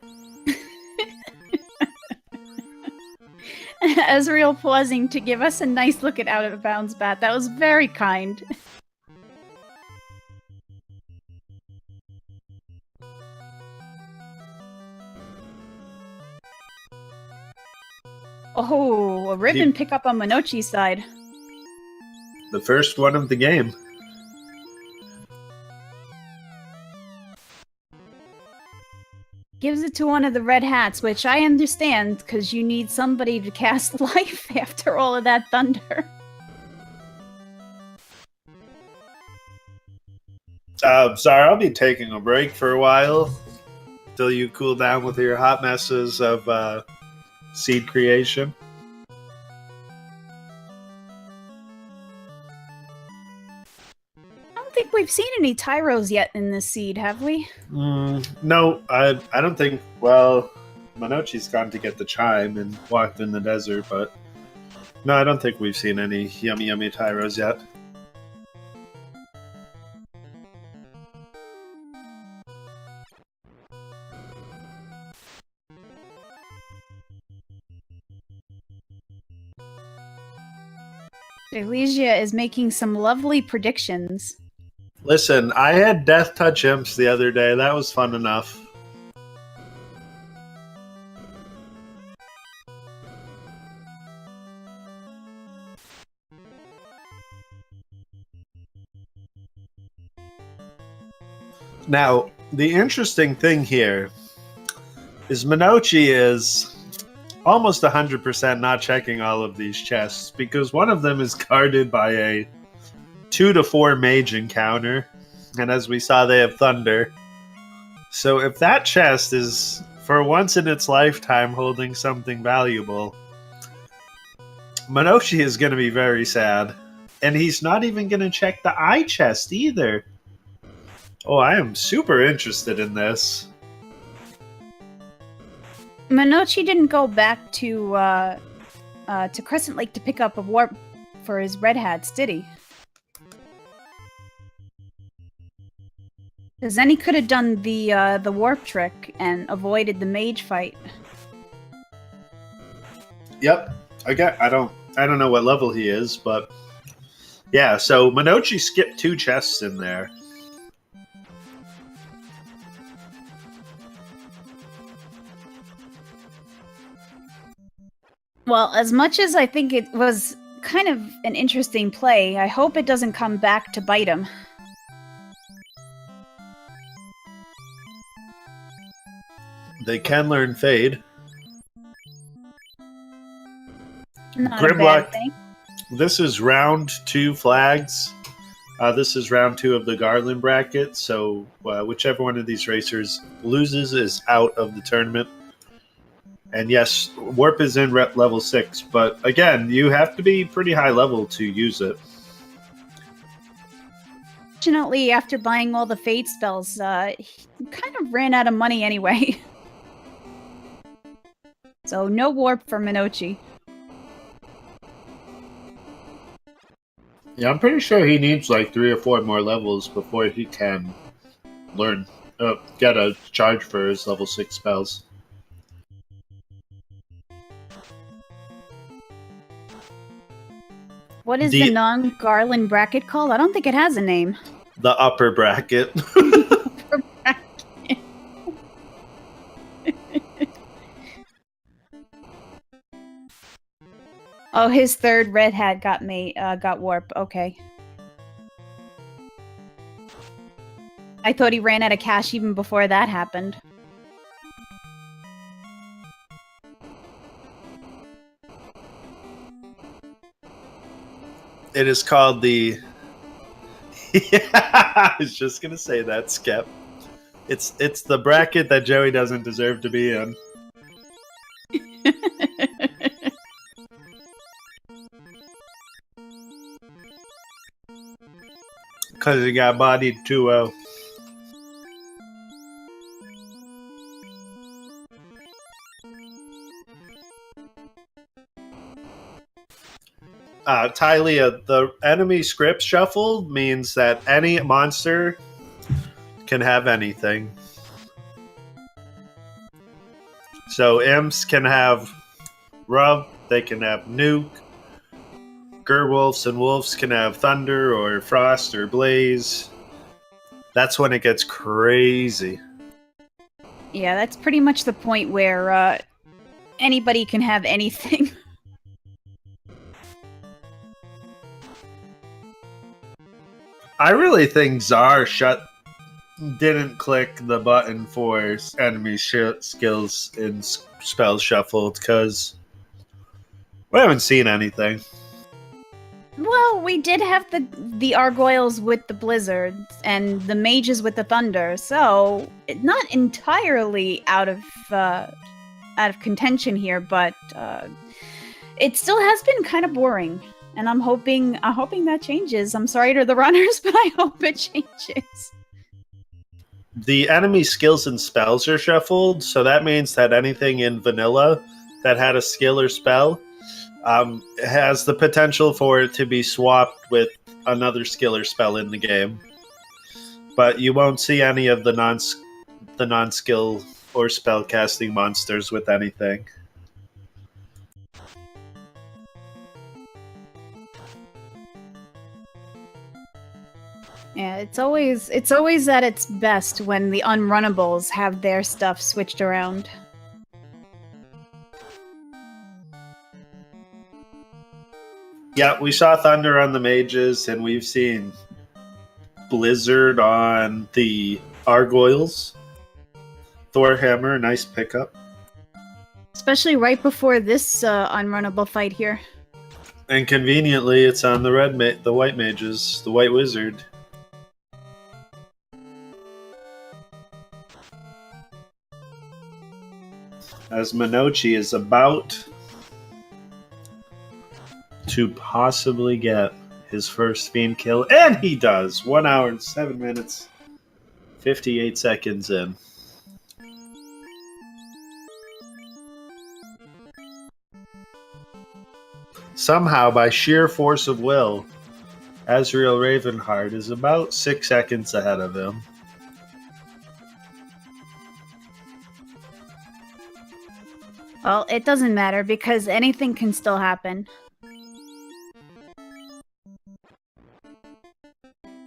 Azrael pausing to give us a nice look at Out of Bounds Bat. That was very kind. Oh, a ribbon pickup on Monoci's side. The first one of the game. Gives it to one of the red hats, which I understand, because you need somebody to cast life after all of that thunder. Sorry, I'll be taking a break for a while till you cool down with your hot messes of seed creation. I don't think we've seen any Tyros yet in this seed, have we? No, I don't think. Well, Monoci's gone to get the chime and walked in the desert, but no, I don't think we've seen any yummy Tyros yet. Elysia is making some lovely predictions. Listen, I had Death Touch Imps the other day. That was fun enough. Now, the interesting thing here is Monoci is almost 100% not checking all of these chests because one of them is guarded by a 2 to 4 mage encounter, and as we saw, they have thunder. So if that chest is, for once in its lifetime, holding something valuable, Monoci is going to be very sad. And he's not even going to check the eye chest either. Oh, I am super interested in this. Monoci didn't go back to Crescent Lake to pick up a warp for his red hats, did he? Because then he could have done the warp trick and avoided the mage fight. Yep, I don't know what level he is, but yeah. So Monoci skipped 2 chests in there. Well, as much as I think it was kind of an interesting play, I hope it doesn't come back to bite him. They can learn Fade. Not Grimlock, a bad thing. This is round 2 flags. This is round 2 of the Garland bracket, so whichever one of these racers loses is out of the tournament. And yes, Warp is in level 6, but again, you have to be pretty high level to use it. Fortunately, after buying all the Fade spells, he kind of ran out of money anyway. So no Warp for Monoci. Yeah, I'm pretty sure he needs like 3 or 4 more levels before he can learn, get a charge for his level 6 spells. What is the non-Garland bracket called? I don't think it has a name. The upper bracket. Upper bracket. Oh, his third red hat got warp. Okay. I thought he ran out of cash even before that happened. It is called the... Yeah, I was just going to say that, Skep. It's the bracket that Joey doesn't deserve to be in. Because he got bodied 2-0. Tylia, the enemy script shuffle means that any monster can have anything. So imps can have rub, they can have nuke. Gerwolves and wolves can have thunder or frost or blaze. That's when it gets crazy. Yeah, that's pretty much the point where anybody can have anything. I really think Czar didn't click the button for enemy skills in spells shuffled because we haven't seen anything. Well, we did have the Argoyles with the blizzards and the mages with the thunder, so not entirely out of contention here, but it still has been kind of boring. And I'm hoping that changes. I'm sorry to the runners, but I hope it changes. The enemy skills and spells are shuffled, so that means that anything in vanilla that had a skill or spell has the potential for it to be swapped with another skill or spell in the game. But you won't see any of the non-skill or spell casting monsters with anything. Yeah, it's always at its best when the unrunnables have their stuff switched around. Yeah, we saw Thunder on the mages, and we've seen Blizzard on the Argoyles. Thorhammer, nice pickup. Especially right before this unrunnable fight here. And conveniently, it's on the white mages, the White Wizard. As Monoci is about to possibly get his first Fiend kill, and he does! 1 hour and 7 minutes, 58 seconds in. Somehow, by sheer force of will, AzraelRavenheart is about 6 seconds ahead of him. Well, it doesn't matter because anything can still happen.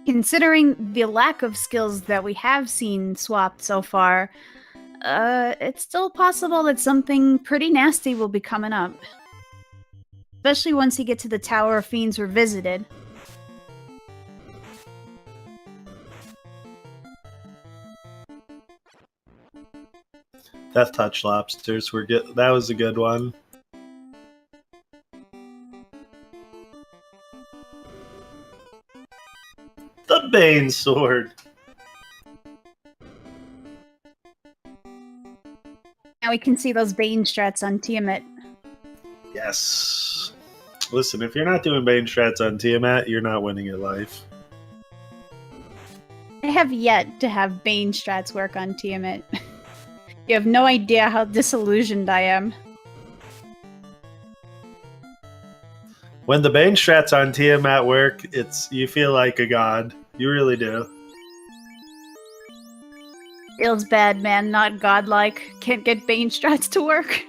Considering the lack of skills that we have seen swapped so far, it's still possible that something pretty nasty will be coming up. Especially once you get to the Tower of Fiends Revisited. Death Touch Lobsters were good. That was a good one. The Bane Sword. Now we can see those Bane strats on Tiamat. Yes. Listen, if you're not doing Bane strats on Tiamat, you're not winning at life. I have yet to have Bane strats work on Tiamat. You have no idea how disillusioned I am. When the Bane strats on Tiamat work, you feel like a god. You really do. Feels bad, man. Not godlike. Can't get Bane strats to work.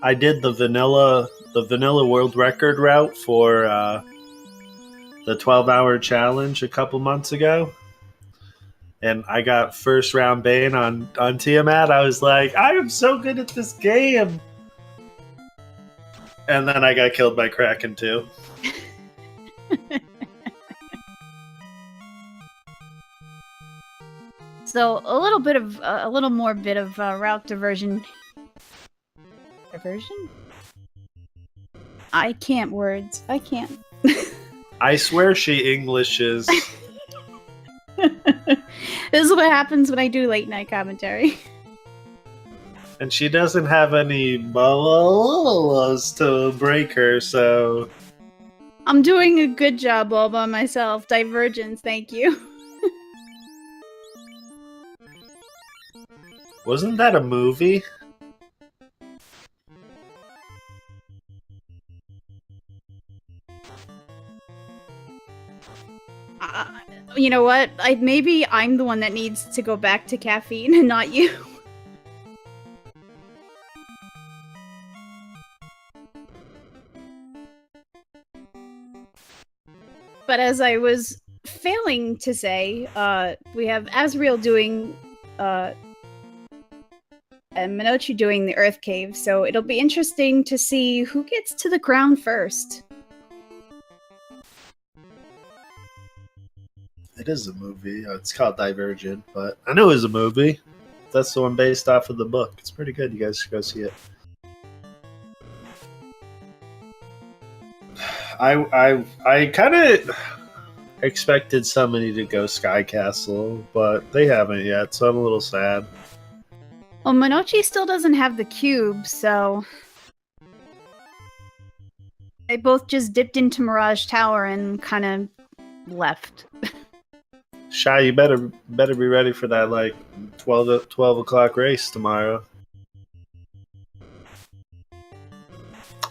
I did the vanilla world record route for the 12-hour challenge a couple months ago. And I got first round Bane on Tiamat. I was like, I am so good at this game. And then I got killed by Kraken too. So a little more bit of route diversion. Diversion? I can't words. I can't. I swear she Englishes. This is what happens when I do late night commentary. And she doesn't have any balls to break her, so... I'm doing a good job all by myself. Divergence, thank you. Wasn't that a movie? You know what? Maybe I'm the one that needs to go back to caffeine and not you. But as I was failing to say, we have Azrael doing, and Monoci doing the Earth Cave, so it'll be interesting to see who gets to the ground first. It is a movie. It's called Divergent, but I know it was a movie. That's the one based off of the book. It's pretty good. You guys should go see it. I kind of expected somebody to go Sky Castle, but they haven't yet, so I'm a little sad. Well, Monoci still doesn't have the cube, so they both just dipped into Mirage Tower and kind of left. Shy, you better be ready for that like 12 o'clock race tomorrow.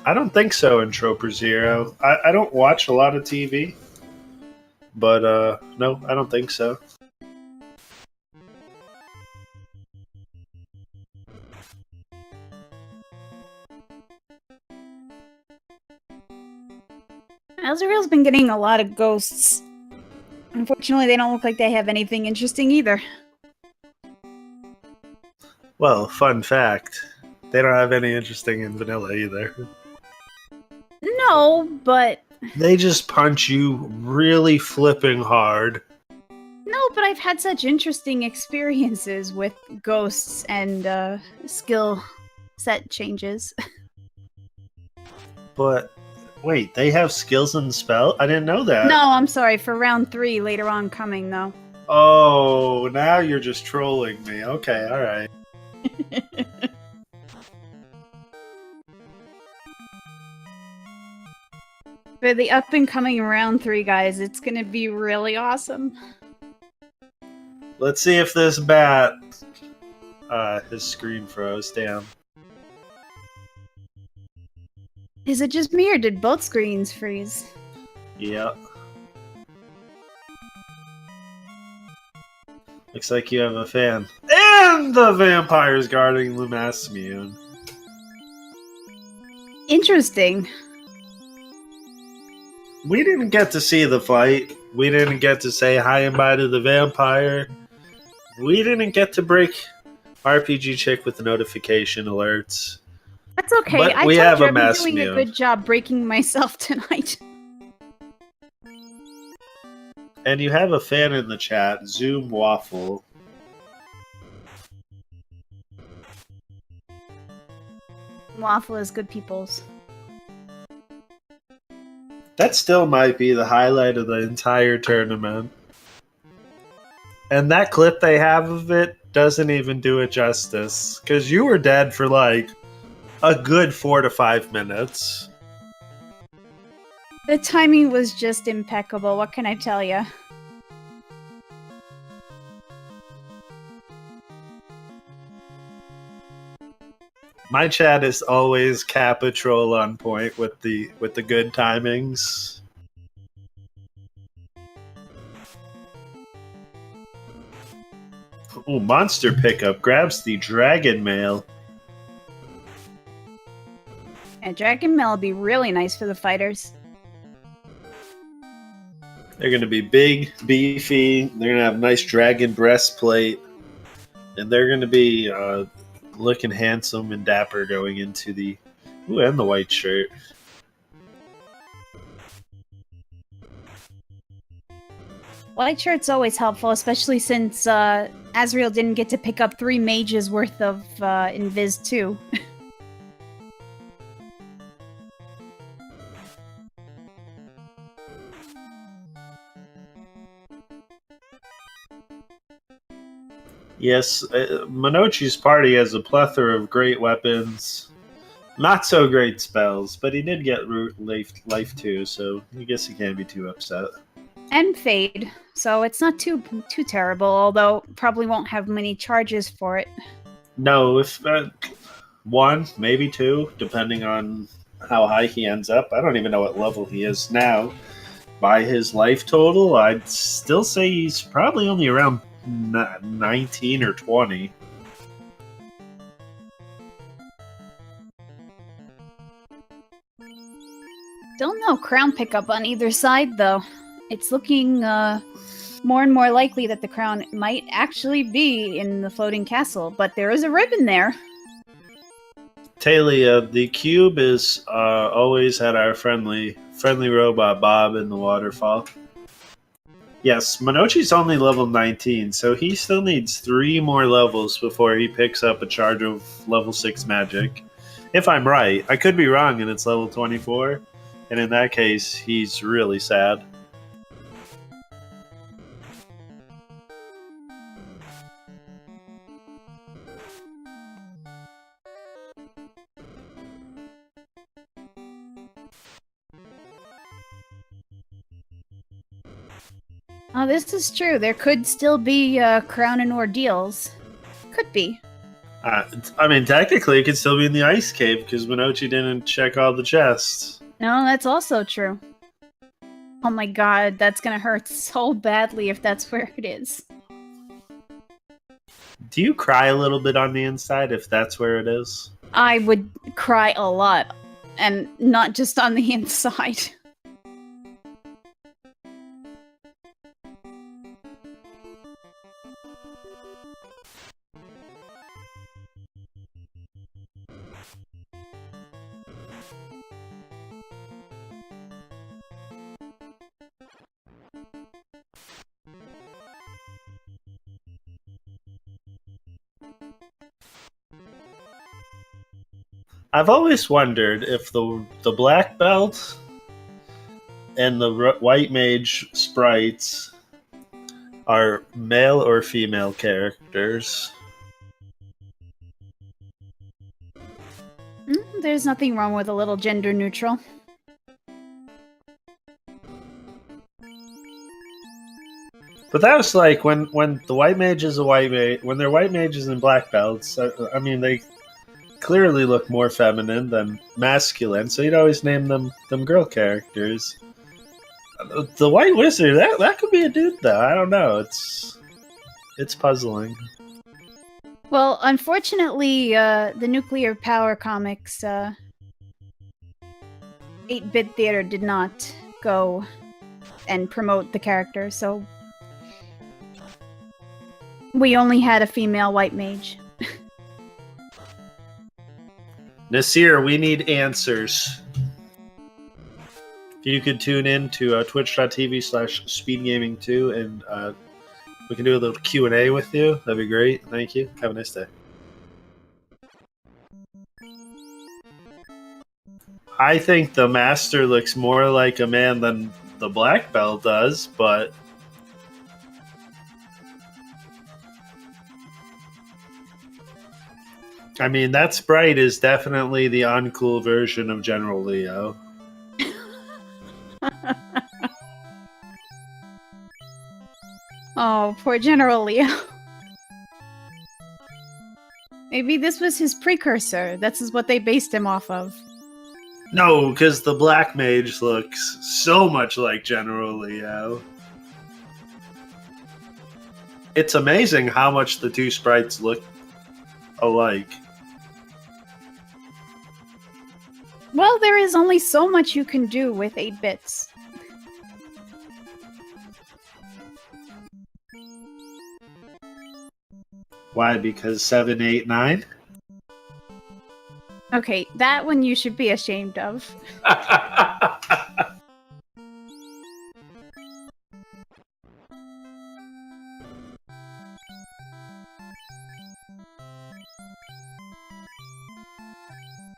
I don't think so in Troper Zero. I don't watch a lot of TV, but no, I don't think so. Azrael's been getting a lot of ghosts. Unfortunately, they don't look like they have anything interesting either. Well, fun fact, they don't have any interesting in vanilla either. No, but... They just punch you really flipping hard. No, but I've had such interesting experiences with ghosts and skill set changes. But, wait, they have skills and spell? I didn't know that. No, I'm sorry, for round 3 later on coming, though. Oh, now you're just trolling me. Okay, alright. For the up-and-coming round 3, guys, it's gonna be really awesome. Let's see if this bat... his screen froze, damn. Is it just me, or did both screens freeze? Yep. Looks like you have a fan. And the vampire's guarding the Masmune. Interesting. We didn't get to see the fight. We didn't get to say hi and bye to the vampire. We didn't get to break RPG Chick with the notification alerts. That's okay. But I we told have you a I've been mass doing a mute. good job breaking myself tonight. And you have a fan in the chat, Zoom Waffle. Waffle is good people's. That still might be the highlight of the entire tournament. And that clip they have of it doesn't even do it justice. Because you were dead for like a good 4 to 5 minutes. The timing was just impeccable, what can I tell you? My chat is always Capatrol on point with the good timings. Ooh, monster pickup grabs the dragon mail. And Dragon Mail would be really nice for the fighters. They're going to be big, beefy. They're going to have nice dragon breastplate. And they're going to be looking handsome and dapper going into the... Ooh, and the white shirt. White shirt's always helpful, especially since Azrael didn't get to pick up 3 mages worth of Invis too. Yes, Monoci's party has a plethora of great weapons. Not so great spells, but he did get root life too, so I guess he can't be too upset. And Fade, so it's not too terrible, although probably won't have many charges for it. No, if 1, maybe 2, depending on how high he ends up. I don't even know what level he is now. By his life total, I'd still say he's probably only around 19 or 20. Don't know crown pickup on either side, though. It's looking more and more likely that the crown might actually be in the floating castle, but there is a ribbon there. Talia, the cube is always had our friendly robot Bob in the waterfall. Yes, Monoci's only level 19, so he still needs 3 more levels before he picks up a charge of level 6 magic. If I'm right. I could be wrong and it's level 24, and in that case, he's really sad. Oh, this is true. There could still be crown and ordeals. Could be. I mean, technically, it could still be in the ice cave because Monoci didn't check all the chests. No, that's also true. Oh my god, that's gonna hurt so badly if that's where it is. Do you cry a little bit on the inside if that's where it is? I would cry a lot, and not just on the inside. I've always wondered if the black belt and the white mage sprites are male or female characters. There's nothing wrong with a little gender neutral. But that was like when the white mage is a white mage, when they're white mages and black belts. I mean, they clearly look more feminine than masculine, so you'd always name them girl characters. The White Wizard, that could be a dude though. I don't know. It's puzzling. Well, unfortunately, the Nuclear Power Comics 8-bit theater did not go and promote the character, so we only had a female white mage. Nasir, we need answers. If you could tune in to twitch.tv/speedgaming2 and we can do a little Q&A with you, that'd be great. Thank you. Have a nice day. I think the Master looks more like a man than the Black Belt does, but I mean, that sprite is definitely the uncool version of General Leo. Oh, poor General Leo. Maybe this was his precursor. This is what they based him off of. No, because the Black Mage looks so much like General Leo. It's amazing how much the two sprites look alike. Well, there is only so much you can do with 8 bits. Why? Because 7, 8, 9? Okay, that one you should be ashamed of.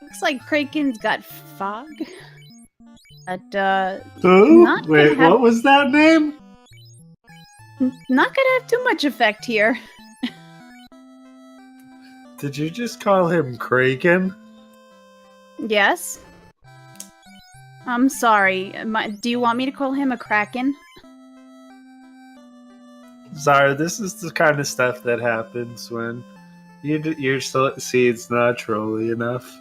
Looks like Kraken's got fog. But, Who? not Wait, what was that name? Not gonna have too much effect here. Did you just call him Kraken? Yes. I'm sorry. Do you want me to call him a Kraken? Sorry, this is the kind of stuff that happens when your seed's not trolly enough.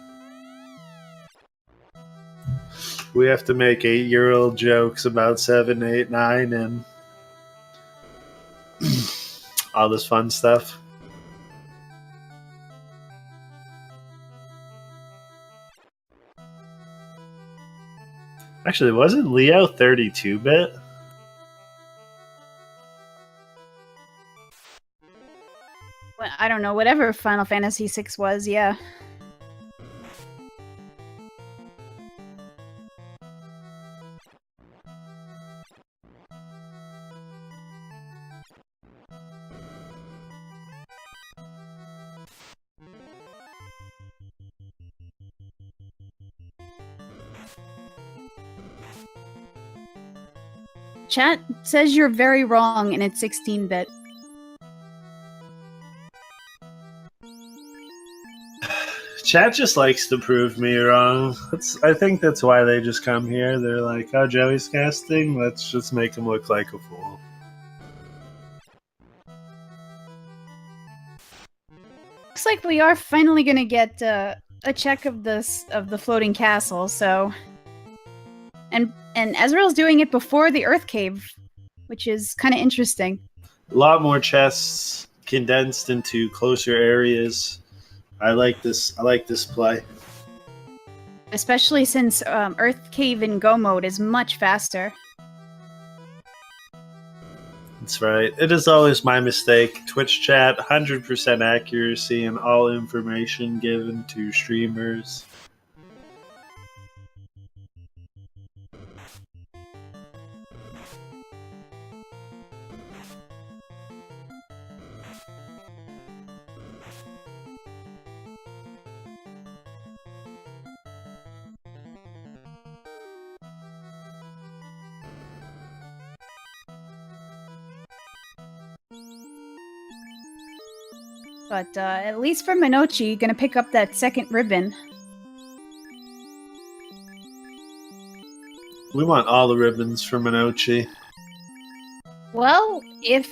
We have to make 8-year-old jokes about 7, 8, 9, and all this fun stuff. Actually, wasn't Leo 32-bit? I don't know, whatever Final Fantasy VI was, yeah. Chat says you're very wrong and it's 16-bit. Chat just likes to prove me wrong. I think that's why they just come here. They're like, oh, Joey's casting? Let's just make him look like a fool. Looks like we are finally gonna get a check of the floating castle, so... And Azrael's doing it before the Earth Cave, which is kind of interesting. A lot more chests condensed into closer areas. I like this play. Especially since Earth Cave in Go mode is much faster. That's right. It is always my mistake. Twitch chat, 100% accuracy in all information given to streamers. But at least for Monoci, gonna pick up that second ribbon. We want all the ribbons for Monoci. Well, if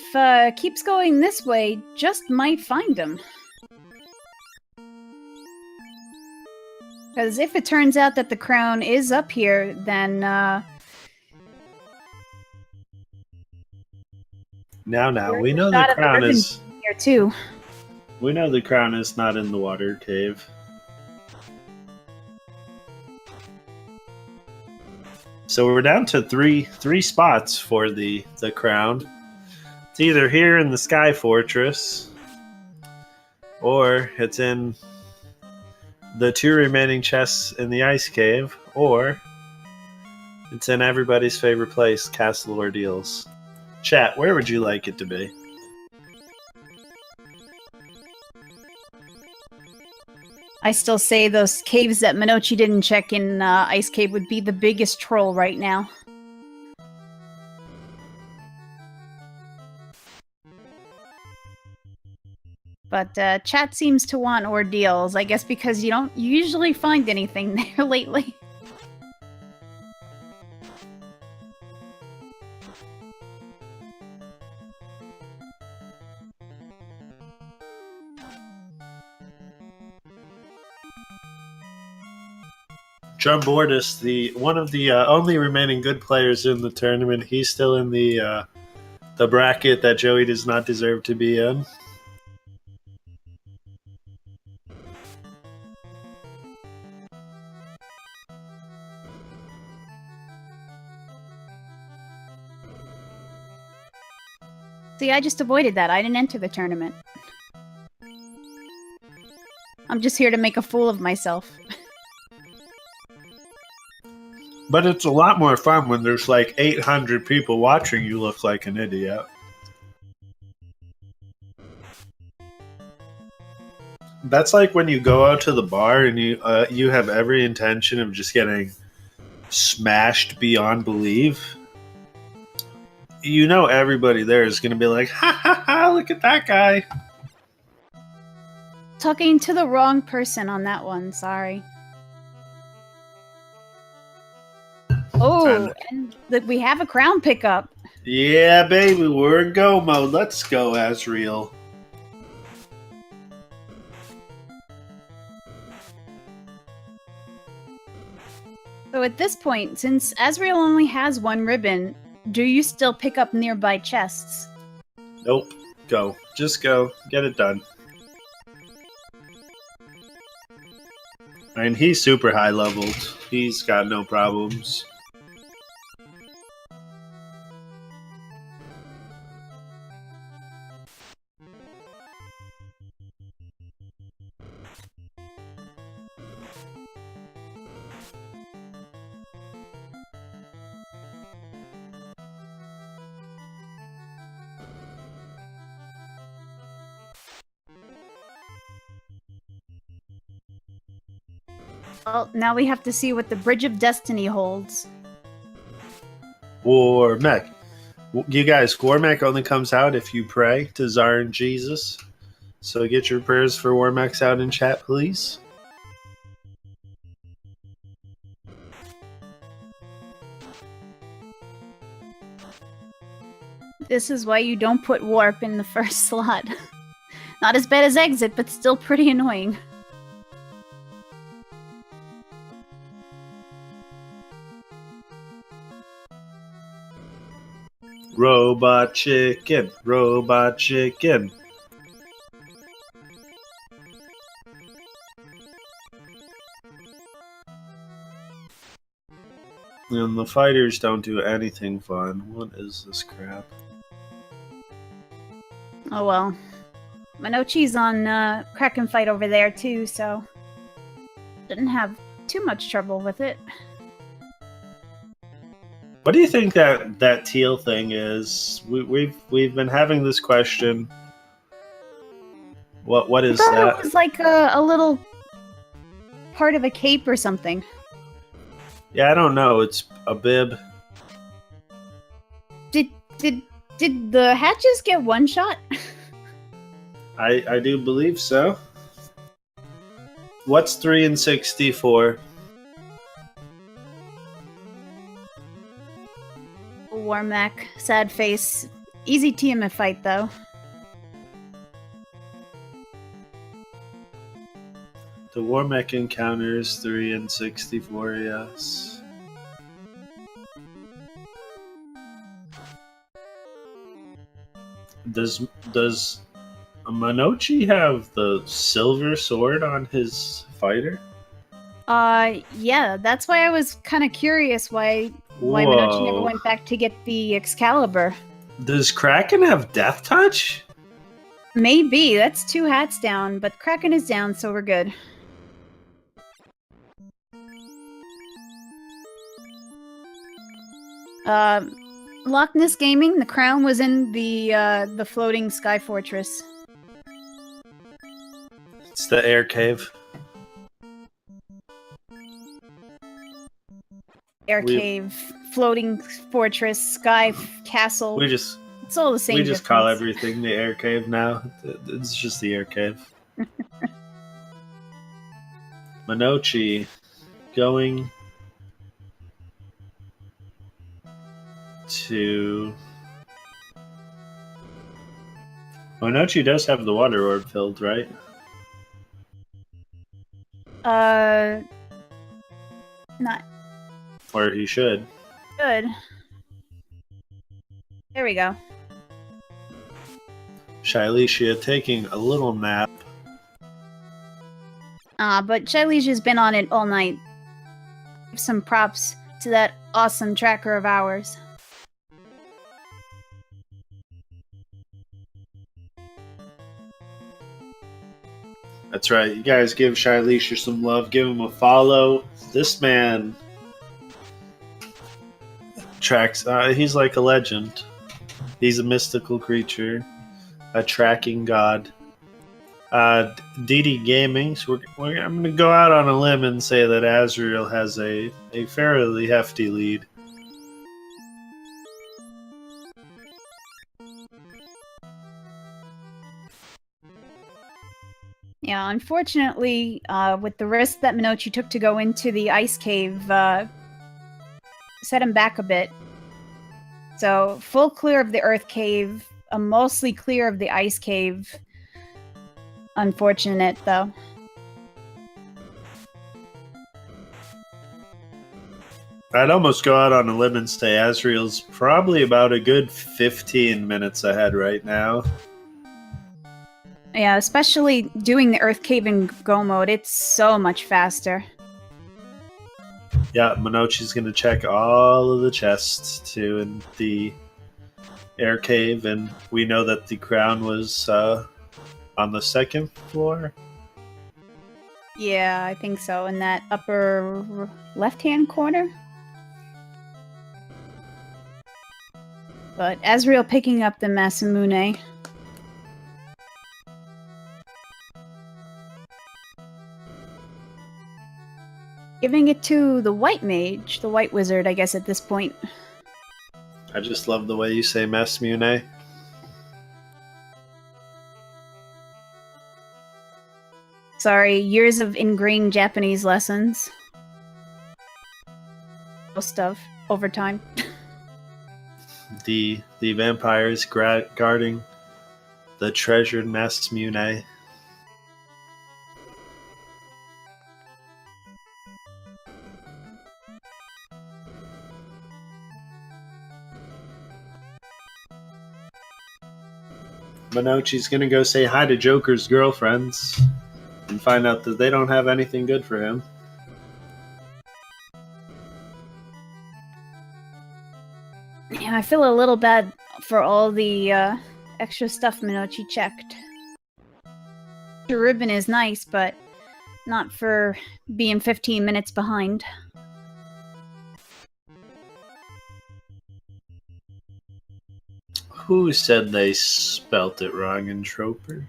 keeps going this way, just might find them. Because if it turns out that the crown is up here, then Now, we know the crown is here too. We know the crown is not in the water cave. So we're down to three spots for the crown. It's either here in the Sky Fortress, or it's in the 2 remaining chests in the Ice Cave, or it's in everybody's favorite place, Castle Ordeals. Chat, where would you like it to be? I still say those caves that Monoci didn't check in Ice Cave would be the biggest troll right now. But chat seems to want Ordeals, I guess because you don't usually find anything there lately. John Bordis, one of the only remaining good players in the tournament, he's still in the bracket that Joey does not deserve to be in. See, I just avoided that. I didn't enter the tournament. I'm just here to make a fool of myself. But it's a lot more fun when there's like 800 people watching you look like an idiot. That's like when you go out to the bar and you have every intention of just getting smashed beyond belief. You know everybody there is going to be like, ha ha ha, look at that guy. Talking to the wrong person on that one, sorry. Oh, and we have a crown pickup. Yeah, baby, we're in go mode. Let's go, Azrael. So at this point, since Azrael only has 1 ribbon, do you still pick up nearby chests? Nope. Go. Just go. Get it done. And he's super high leveled. He's got no problems. Well, now we have to see what the Bridge of Destiny holds. Warmech. You guys, Warmech only comes out if you pray to Tsar and Jesus. So get your prayers for Warmechs out in chat, please. This is why you don't put warp in the first slot. Not as bad as exit, but still pretty annoying. Robot chicken, robot chicken. And the fighters don't do anything fun. What is this crap? Oh well. Monoci's on Kraken fight over there too, so didn't have too much trouble with it. What do you think that teal thing is? We've been having this question. What is that? It was like a little part of a cape or something. Yeah, I don't know. It's a bib. Did the hatches get one shot? I do believe so. What's 3 and 64? Warmech, sad face. Easy TMF fight though. The Warmech encounters 3 and 64, yes. Does Monoci have the silver sword on his fighter? Yeah, that's why I was kind of curious why Monoci never went back to get the Excalibur. Does Kraken have Death Touch? Maybe, that's 2 hats down, but Kraken is down, so we're good. Loch Ness Gaming, the crown was in the floating Sky Fortress. It's the air cave. Air cave, floating fortress, sky castle. It's all the same. We just call everything the air cave now. It's just the air cave. Monoci going to... Monoci does have the water orb filled, right? Not. Or he should. Good. There we go. Shailisha taking a little nap. But Shailisha's been on it all night. Give some props to that awesome tracker of ours. That's right. You guys give Shailisha some love. Give him a follow. This man tracks. He's like a legend. He's a mystical creature, a tracking god. DD Gaming. So I'm going to go out on a limb and say that Azrael has a fairly hefty lead. Yeah, unfortunately, with the risk that Monoci took to go into the ice cave, set him back a bit. So, full clear of the earth cave, mostly clear of the ice cave. Unfortunate, though. I'd almost go out on a limb and say Azrael's probably about a good 15 minutes ahead right now. Yeah, especially doing the earth cave in go mode, it's so much faster. Yeah, Monoci's going to check all of the chests too in the air cave, and we know that the crown was on the 2nd floor. Yeah, I think so, in that upper left-hand corner. But Azrael picking up the Masamune. giving it to the white mage, the white wizard, I guess, at this point. I just love the way you say Masmune. Sorry, years of ingrained Japanese lessons. Most of, over time. The vampires guarding the treasured Masmune. Monoci's gonna go say hi to Joker's girlfriends and find out that they don't have anything good for him. Yeah, I feel a little bad for all the extra stuff Monoci checked. The ribbon is nice, but not for being 15 minutes behind. Who said they spelt it wrong in Troper?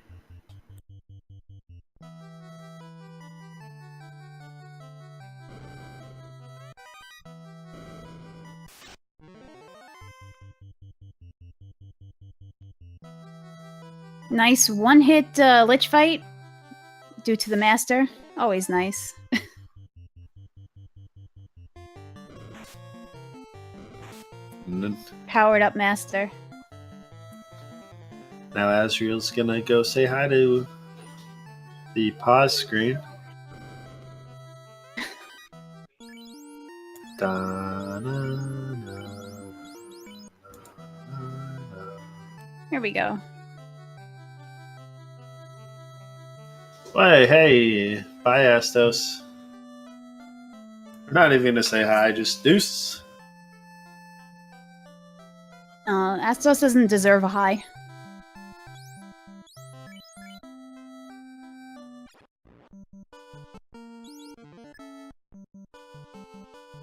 Nice one-hit lich fight due to the master. Always nice. Powered up master. Now Azrael's gonna go say hi to the pause screen. Here we go. Hey, bye Astos. We're not even gonna say hi, just deuces. Astos doesn't deserve a hi.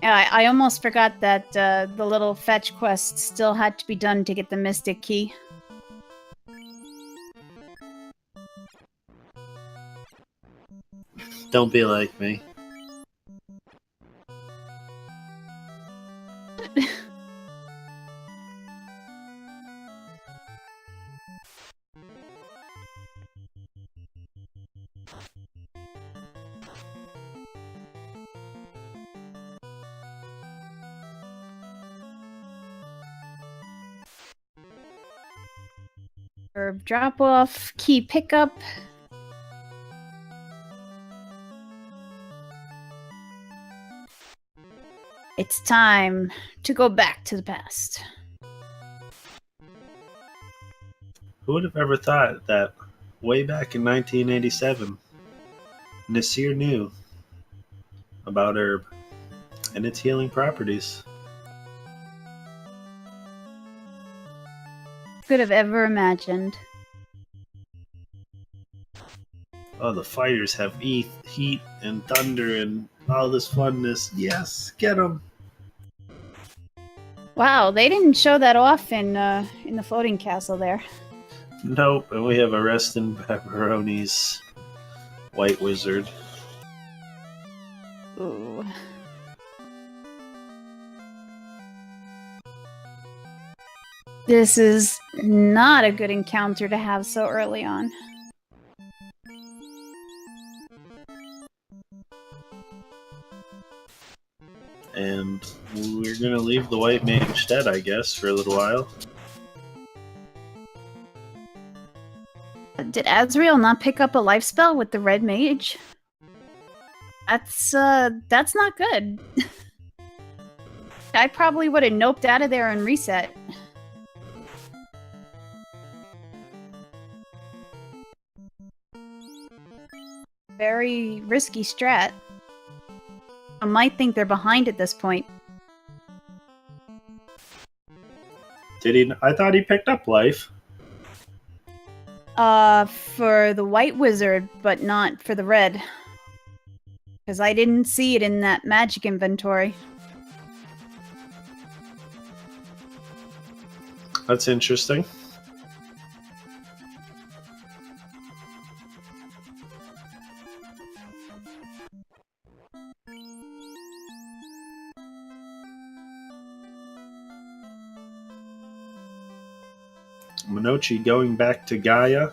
Yeah, I almost forgot that the little fetch quest still had to be done to get the Mystic Key. Don't be like me. Herb drop off, key pickup. It's time to go back to the past. Who would have ever thought that way back in 1987, Nasir knew about herb and its healing properties? Could have ever imagined. Oh, the fighters have heat and thunder and all this funness. Yes, get them. Wow, they didn't show that off in the floating castle there. Nope, and we have a Restin Pepperoni's white wizard. Ooh. This is not a good encounter to have so early on. And we're gonna leave the white mage dead, I guess, for a little while. Did Azrael not pick up a life spell with the red mage? That's not good. I probably would have noped out of there and reset. Very risky strat. I might think they're behind at this point. Did he? I thought he picked up life. For the white wizard, but not for the red. Because I didn't see it in that magic inventory. That's interesting. Monoci going back to Gaia.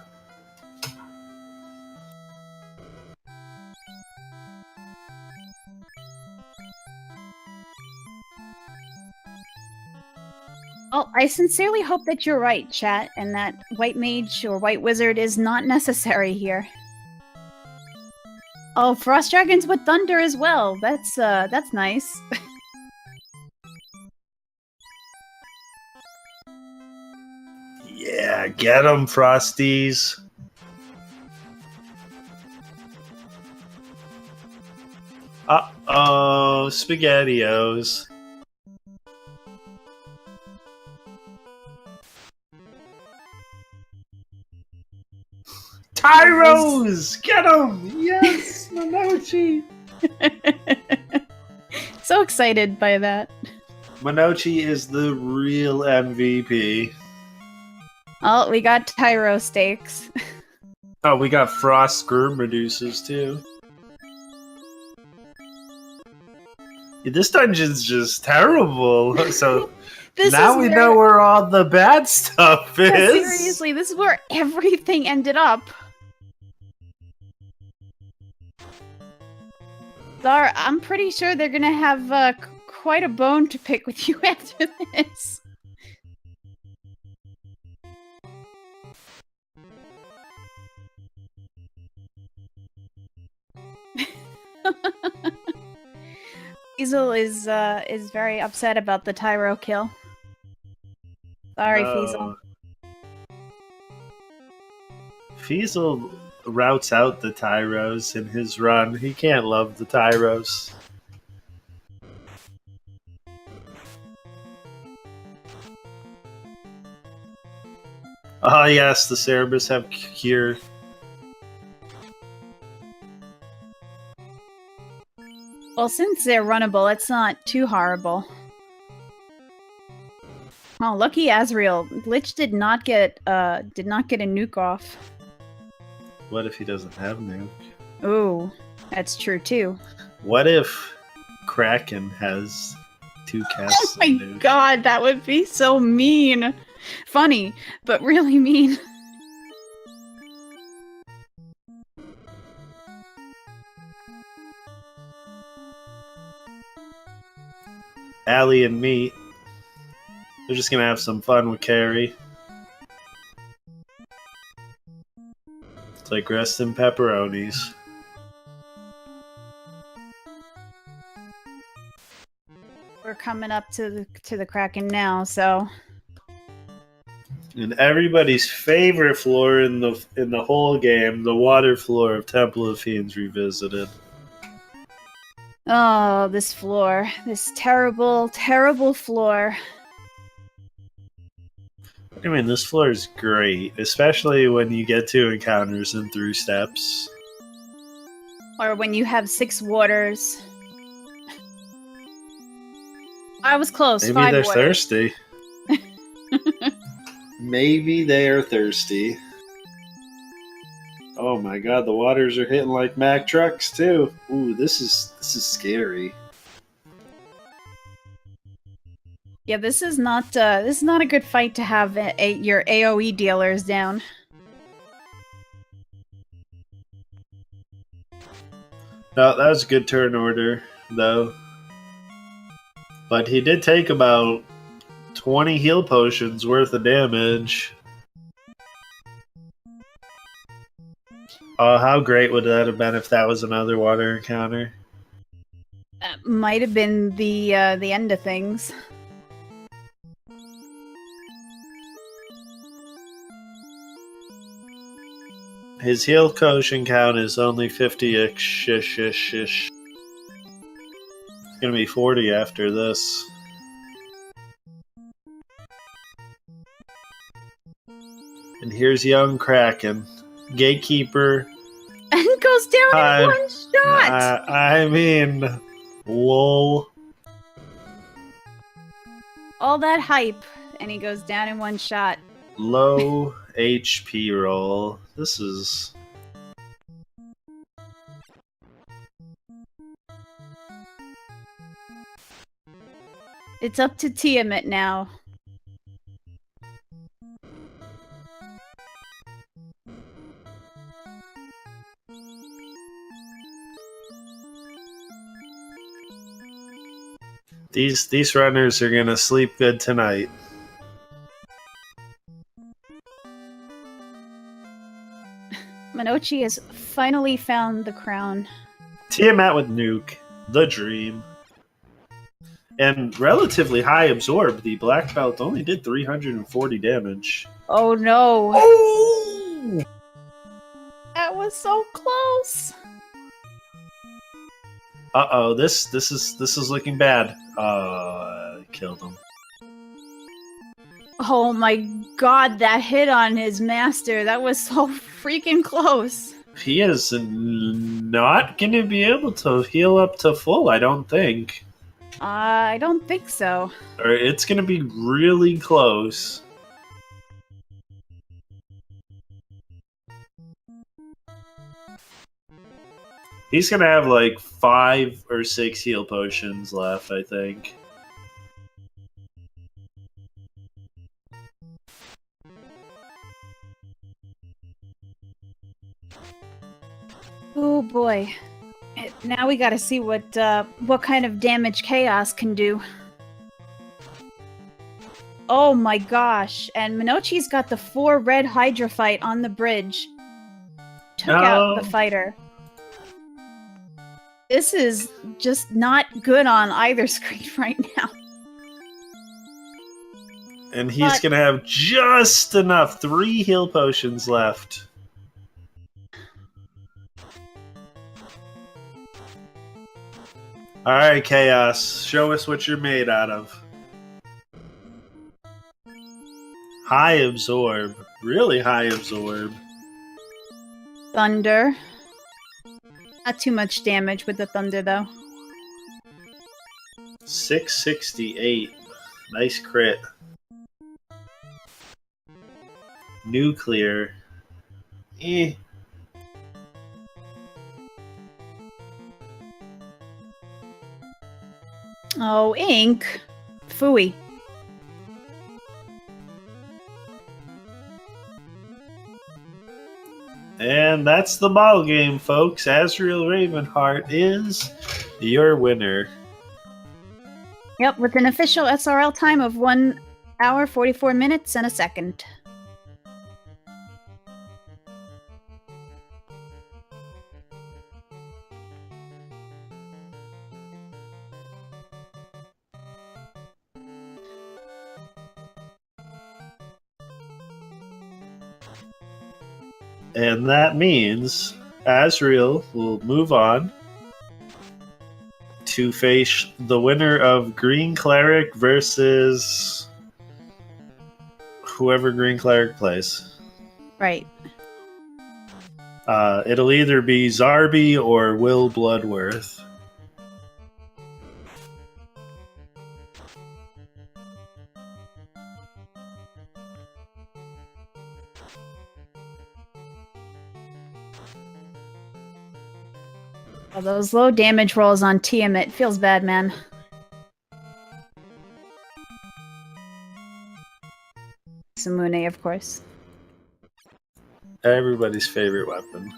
Well, I sincerely hope that you're right, chat, and that White Mage or White Wizard is not necessary here. Oh, Frost Dragons with Thunder as well. That's nice. Yeah, get 'em, Frosties. Uh-oh, SpaghettiOs. Tyros! Get 'em! Yes, Monoci! So excited by that. Monoci is the real MVP. Oh, we got Tyro stakes. Oh, we got Frost Gurm Reduces too. Yeah, this dungeon's just terrible. So now we know where all the bad stuff is. Yeah, seriously, this is where everything ended up. Zara, I'm pretty sure they're gonna have quite a bone to pick with you after this. Feasel is very upset about the Tyro kill. Sorry, Feasel. Feasel routes out the Tyros in his run. He can't love the Tyros. Oh yes, the Cerberus have cure. Well, since they're runnable, it's not too horrible. Oh, lucky Azrael. Lich did not get a nuke off. What if he doesn't have nuke? Ooh, that's true too. What if Kraken has 2 casts? Oh my god, that would be so mean. Funny, but really mean. Allie and Meat. They're just gonna have some fun with Carrie. It's like rest in pepperonis. We're coming up to the Kraken now, so. And everybody's favorite floor in the whole game, the water floor of Temple of Fiends Revisited. Oh, this floor. This terrible, terrible floor. I mean, this floor is great, especially when you get to encounters and through steps. Or when you have 6 waters. I was close. Maybe 5 they're waters. thirsty. Maybe they are thirsty. Oh my god, the waters are hitting like Mack trucks too. Ooh, this is scary. Yeah, this is not a good fight to have your AoE dealers down. No, that was a good turn order, though. But he did take about 20 heal potions worth of damage. Oh, how great would that have been if that was another water encounter? That might have been the end of things. His heal potion count is only 50-ish. It's gonna be 40 after this. And here's young Kraken. Gatekeeper. And goes down in 1 shot! I mean, lol. All that hype, and he goes down in 1 shot. Low HP roll. This is... It's up to Tiamat now. These runners are gonna sleep good tonight. Monoci has finally found the crown. Tiamat with Nuke, the dream. And relatively high absorb. The black belt only did 340 damage. Oh no! Oh! That was so close. Uh-oh, this is looking bad. Killed him. Oh my god, that hit on his master. That was so freaking close. He is not going to be able to heal up to full, I don't think. I don't think so. Or it's going to be really close. He's going to have like 5 or 6 heal potions left, I think. Oh boy. Now we gotta see what kind of damage Chaos can do. Oh my gosh. And Monoci's got the 4 red Hydrophyte on the bridge. Took out the fighter. This is just not good on either screen right now. And he's going to have just enough. 3 heal potions left. Alright, Chaos. Show us what you're made out of. High absorb. Really high absorb. Thunder. Not too much damage with the thunder, though. 668. Nice crit. Nuclear. Eh. Oh, ink. Phooey. And that's the ball game, folks. AzraelRavenheart is your winner. Yep, with an official SRL time of 1 hour, 44 minutes, and a second. And that means Azrael will move on to face the winner of Green Cleric versus whoever Green Cleric plays. Right. It'll either be Zarby or Will Bloodworth. Oh, those low damage rolls on Tiamat feels bad, man. Samune, of course. Everybody's favorite weapon.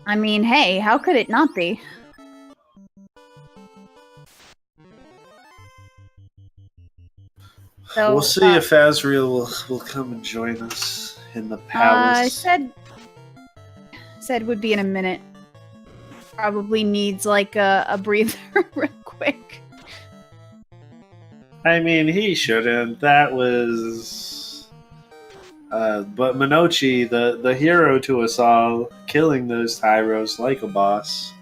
I mean, hey, how could it not be? So, we'll see if Azrael will come and join us in the palace. Said would be in a minute. Probably needs like a breather real quick. I mean, he shouldn't. That was... but Monoci, the hero to us all, killing those Tyros like a boss.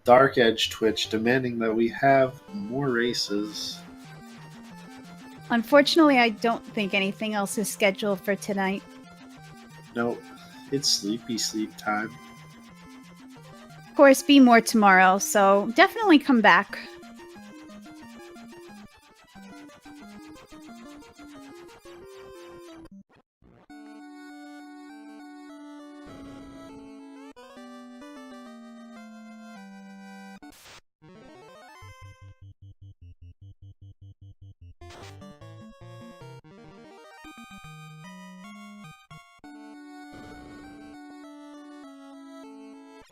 Dark Edge Twitch demanding that we have more races. Unfortunately, I don't think anything else is scheduled for tonight. Nope. It's sleepy sleep time. Of course, be more tomorrow, so definitely come back.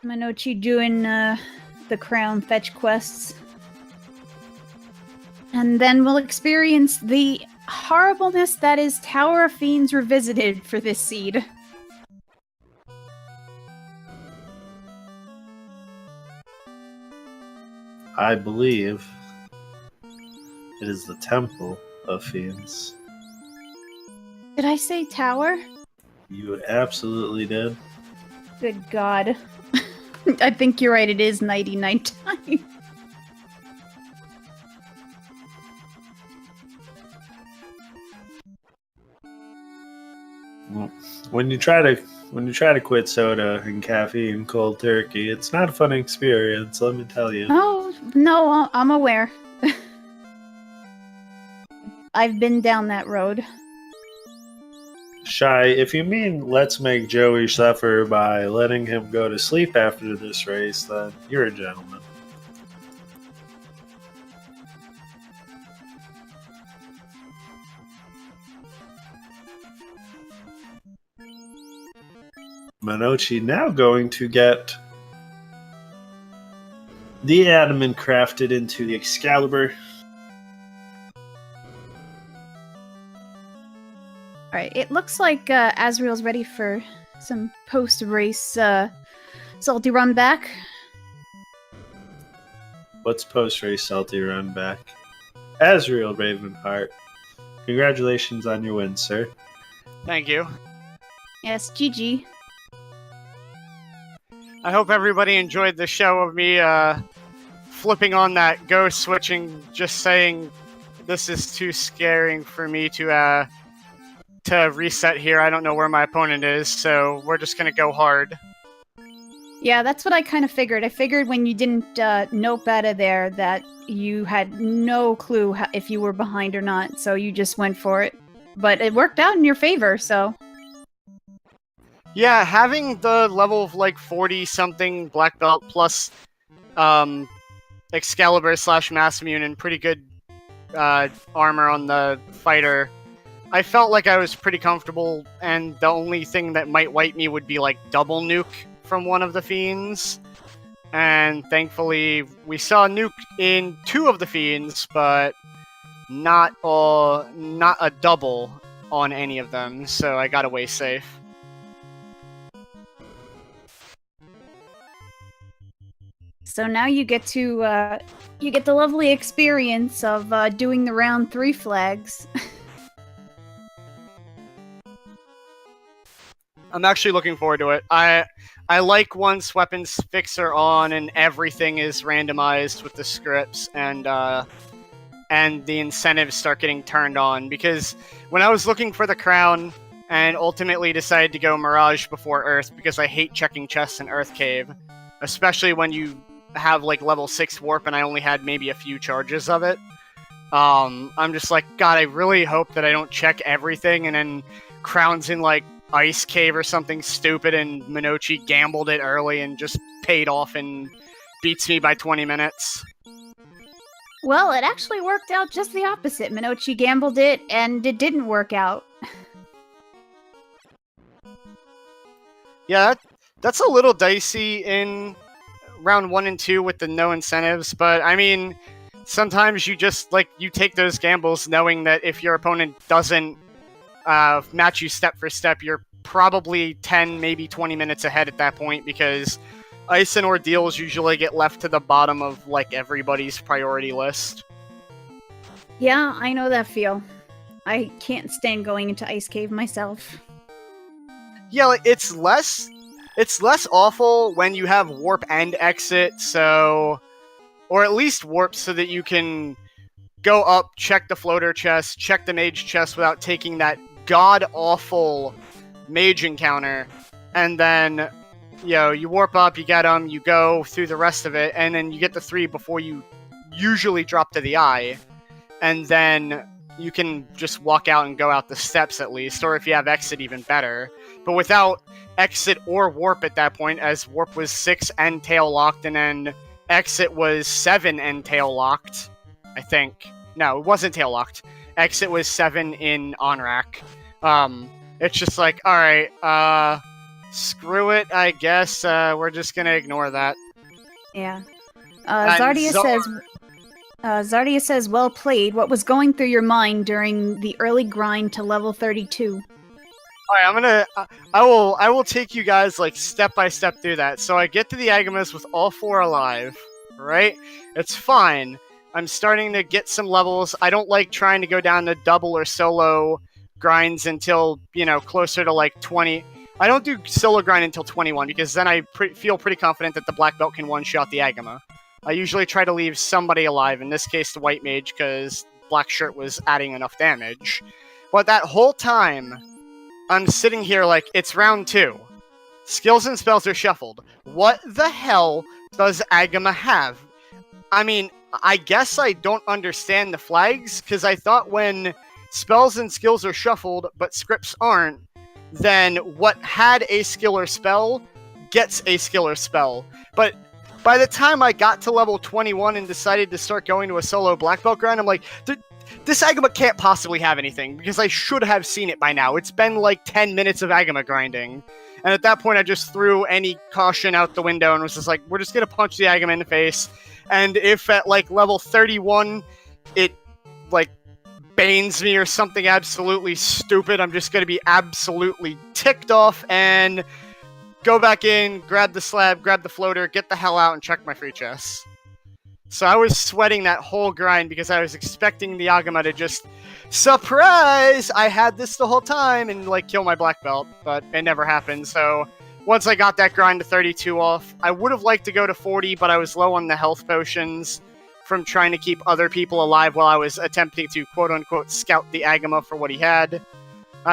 Monoci doing the crown fetch quests. And then we'll experience the horribleness that is Tower of Fiends Revisited for this seed. I believe it is the Temple of Fiends. Did I say tower? You absolutely did. Good God. I think you're right, it is nighty night time. When you try to quit soda and caffeine cold turkey, it's not a fun experience, let me tell you. No, I'm aware. I've been down that road. Shy, if you mean let's make Joey suffer by letting him go to sleep after this race, then you're a gentleman. Monoci now going to get the adamant crafted into the Excalibur. Alright, it looks like Azrael's ready for some post-race salty run back. What's post-race salty run back? AzraelRavenheart, congratulations on your win, sir. Thank you. Yes, GG. I hope everybody enjoyed the show of me flipping on that go switch and just saying this is too scaring for me to reset here. I don't know where my opponent is, so we're just gonna go hard. Yeah, that's what I kind of figured. I figured when you didn't nope out of there that you had no clue if you were behind or not, so you just went for it. But it worked out in your favor, so... Yeah, having the level of like 40-something black belt plus Excalibur / Mass Immune and pretty good armor on the fighter, I felt like I was pretty comfortable, and the only thing that might wipe me would be like double nuke from one of the fiends. And thankfully, we saw nuke in 2 of the fiends, but not a double on any of them, so I got away safe. So now you get to you get the lovely experience of doing the round 3 flags. I'm actually looking forward to it. I like once weapons fix are on and everything is randomized with the scripts and the incentives start getting turned on, because when I was looking for the crown and ultimately decided to go Mirage before Earth because I hate checking chests in Earth Cave, especially when you have like level 6 warp and I only had maybe a few charges of it. I'm just like, God, I really hope that I don't check everything and then crown's in like Ice Cave or something stupid and Monoci gambled it early and just paid off and beats me by 20 minutes. Well, it actually worked out just the opposite. Monoci gambled it and it didn't work out. Yeah, that's a little dicey in round 1 and 2 with the no incentives, but I mean, sometimes you just, like, you take those gambles knowing that if your opponent doesn't match you step for step, you're probably 10, maybe 20 minutes ahead at that point, because Ice and Ordeals usually get left to the bottom of, like, everybody's priority list. Yeah, I know that feel. I can't stand going into Ice Cave myself. Yeah, like, it's less awful when you have warp and exit, so... Or at least warp so that you can go up, check the floater chest, check the mage chest without taking that god-awful mage encounter. And then, you know, you warp up, you get them, you go through the rest of it, and then you get the 3 before you usually drop to the eye. And then you can just walk out and go out the steps at least, or if you have exit, even better. But without exit or warp at that point, as warp was 6 and tail locked, and then exit was 7 and tail locked, I think. No, it wasn't tail locked. Exit was 7 in on rack. It's just like, alright, screw it, I guess. We're just gonna ignore that. Yeah. And Zardia says, well played. What was going through your mind during the early grind to level 32? Alright, I will take you guys, like, step by step through that. So I get to the Agamas with all 4 alive, right? It's fine. I'm starting to get some levels. I don't like trying to go down to double or solo grinds until, closer to, like, 20. I don't do solo grind until 21, because then I feel pretty confident that the black belt can one-shot the Agama. I usually try to leave somebody alive, in this case the white mage, because black shirt was adding enough damage. But that whole time, I'm sitting here like, it's round 2. Skills and spells are shuffled. What the hell does Agama have? I mean, I guess I don't understand the flags, because I thought when spells and skills are shuffled, but scripts aren't, then what had a skill or spell gets a skill or spell. But by the time I got to level 21 and decided to start going to a solo black belt grind, I'm like, this Agama can't possibly have anything, because I should have seen it by now. It's been like 10 minutes of Agama grinding. And at that point, I just threw any caution out the window and was just like, we're just going to punch the Agama in the face. And if at like level 31, it like banes me or something absolutely stupid, I'm just going to be absolutely ticked off and go back in, grab the slab, grab the floater, get the hell out, and check my free chests. So I was sweating that whole grind because I was expecting the Agama to just, surprise! I had this the whole time, and like kill my black belt, but it never happened. So once I got that grind to 32 off, I would have liked to go to 40, but I was low on the health potions from trying to keep other people alive while I was attempting to quote-unquote scout the Agama for what he had.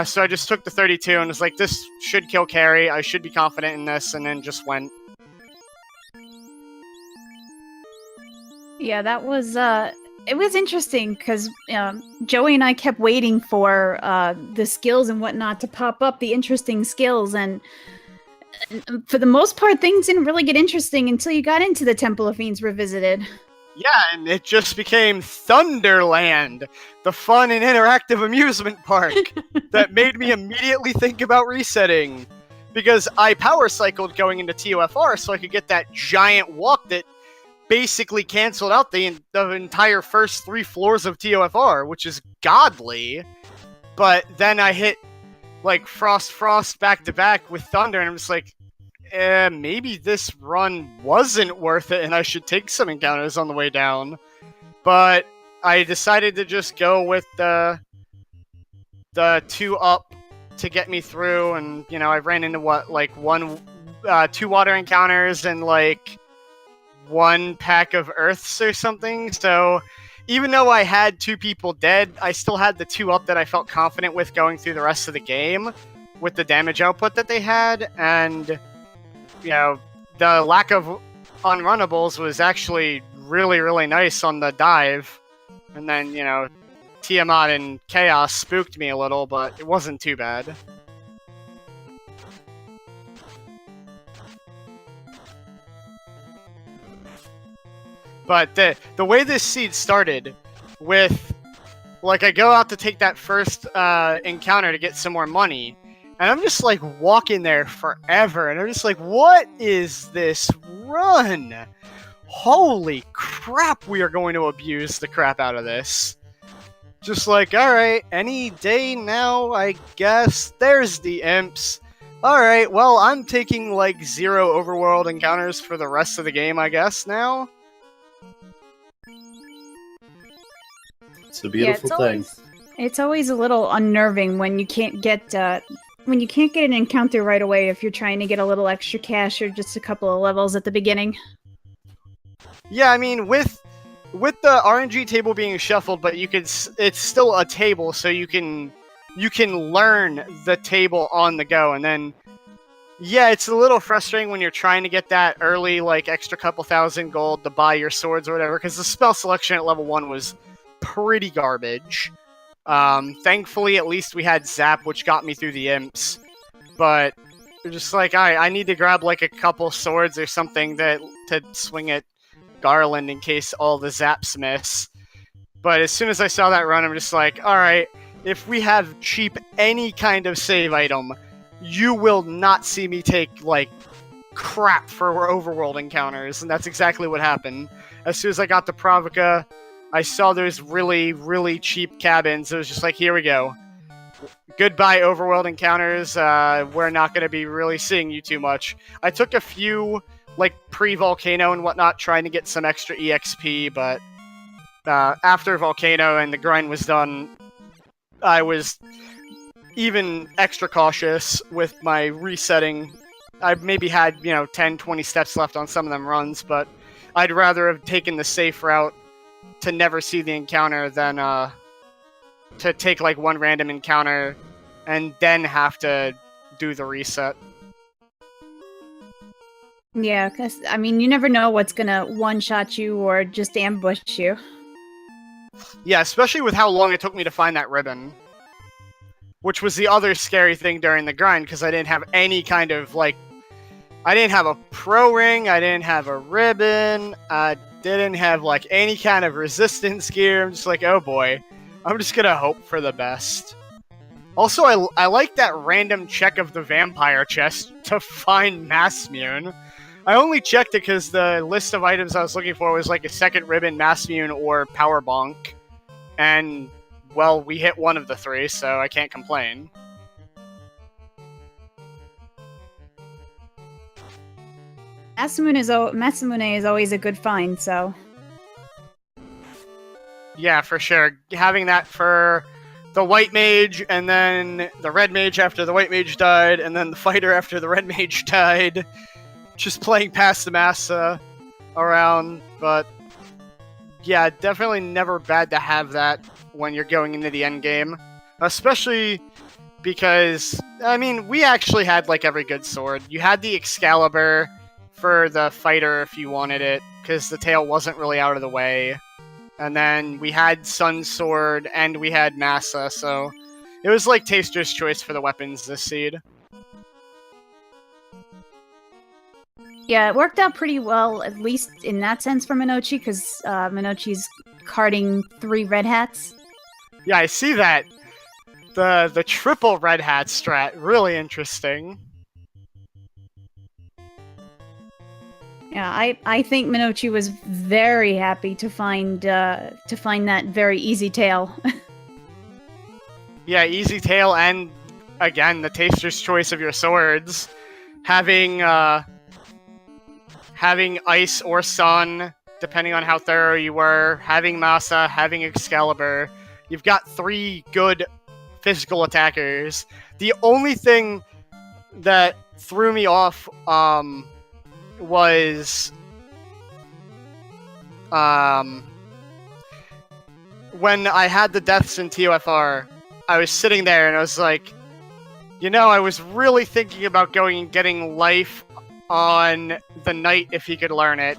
So I just took the 32 and was like, this should kill carry, I should be confident in this, and then just went. Yeah, that was, it was interesting, because Joey and I kept waiting for the skills and whatnot to pop up, the interesting skills, and for the most part, things didn't really get interesting until you got into the Temple of Fiends Revisited. Yeah, and it just became Thunderland, the fun and interactive amusement park that made me immediately think about resetting. Because I power cycled going into TOFR so I could get that giant walk that basically canceled out the entire first 3 floors of TOFR, which is godly. But then I hit like Frost back to back with Thunder, and I'm just like, maybe this run wasn't worth it and I should take some encounters on the way down. But I decided to just go with the 2 up to get me through, and I ran into like 2 water encounters and like 1 pack of earths or something. So even though I had 2 people dead, I still had the 2 up that I felt confident with going through the rest of the game with the damage output that they had. And the lack of unrunnables was actually really, really nice on the dive. And then, Tiamat and Chaos spooked me a little, but it wasn't too bad. But the way this seed started with, like, I go out to take that first encounter to get some more money, and I'm just, like, walking there forever, and I'm just like, what is this run? Holy crap, we are going to abuse the crap out of this. Just like, alright, any day now, I guess. There's the imps. Alright, well, I'm taking, like, 0 overworld encounters for the rest of the game, I guess, now. It's a beautiful thing. It's always a little unnerving when you can't get an encounter right away if you're trying to get a little extra cash or just a couple of levels at the beginning. Yeah, I mean, with the RNG table being shuffled, but it's still a table, so you can learn the table on the go, and then yeah, it's a little frustrating when you're trying to get that early, like, extra couple thousand gold to buy your swords or whatever, because the spell selection at level 1 was pretty garbage. Thankfully, at least we had Zap, which got me through the imps. But just like, I need to grab like a couple swords or something to swing at Garland in case all the Zaps miss. But as soon as I saw that run, I'm just like, alright, if we have cheap any kind of save item, you will not see me take, like, crap for overworld encounters, and that's exactly what happened. As soon as I got to Pravica, I saw those really, really cheap cabins. It was just like, here we go. Goodbye, overworld encounters. We're not going to be really seeing you too much. I took a few, like, pre-Volcano and whatnot, trying to get some extra EXP, but after Volcano and the grind was done, I was even extra cautious with my resetting. I maybe had, 10, 20 steps left on some of them runs, but I'd rather have taken the safe route to never see the encounter than to take, like, one random encounter and then have to do the reset. Yeah, because, I mean, you never know what's gonna one-shot you or just ambush you. Yeah, especially with how long it took me to find that ribbon. Which was the other scary thing during the grind, because I didn't have any kind of, like... I didn't have a pro ring, I didn't have a ribbon, I didn't have, like, any kind of resistance gear. I'm just like, oh boy. I'm just gonna hope for the best. Also, I like that random check of the vampire chest to find Massmune. I only checked it because the list of items I was looking for was like a second ribbon, Massmune, or Power Bonk. And, well, we hit one of the three, so I can't complain. Masamune is always a good find, so... Yeah, for sure. Having that for the White Mage, and then the Red Mage after the White Mage died, and then the Fighter after the Red Mage died. Just playing past the Massa around, but... Yeah, definitely never bad to have that when you're going into the end game. Especially because, I mean, we actually had, like, every good sword. You had the Excalibur for the Fighter if you wanted it, because the tail wasn't really out of the way. And then we had Sun Sword, and we had Massa, so it was like Taster's choice for the weapons this seed. Yeah, it worked out pretty well, at least in that sense for Monoci, because Monochi's carding 3 red hats. Yeah, I see that. The triple red hat strat, really interesting. Yeah, I think Monochi was very happy to find that very easy tail. Yeah, easy tail, and again, the Taster's choice of your swords. Having Ice or Sun, depending on how thorough you were, having Massa, having Excalibur. You've got 3 good physical attackers. The only thing that threw me off was when I had the deaths in TOFR, I was sitting there and I was like, I was really thinking about going and getting life on the Knight if he could learn it.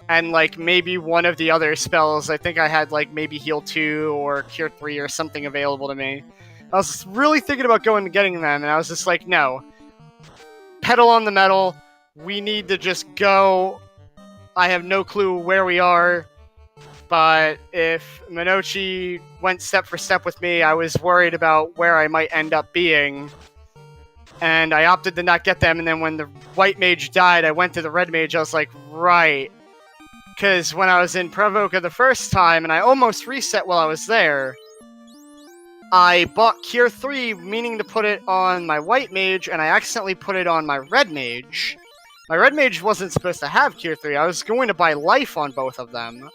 And, like, maybe one of the other spells, I think I had, like, maybe Heal 2 or Cure 3 or something available to me. I was really thinking about going and getting them, and I was just like, no. Pedal on the metal. We need to just go. I have no clue where we are. But if Monochi went step for step with me, I was worried about where I might end up being. And I opted to not get them, and then when the White Mage died, I went to the Red Mage. I was like, right. Because when I was in Provoca the first time, and I almost reset while I was there, I bought Cure 3, meaning to put it on my White Mage, and I accidentally put it on my Red Mage. My Red Mage wasn't supposed to have Cure 3. I was going to buy Life on both of them.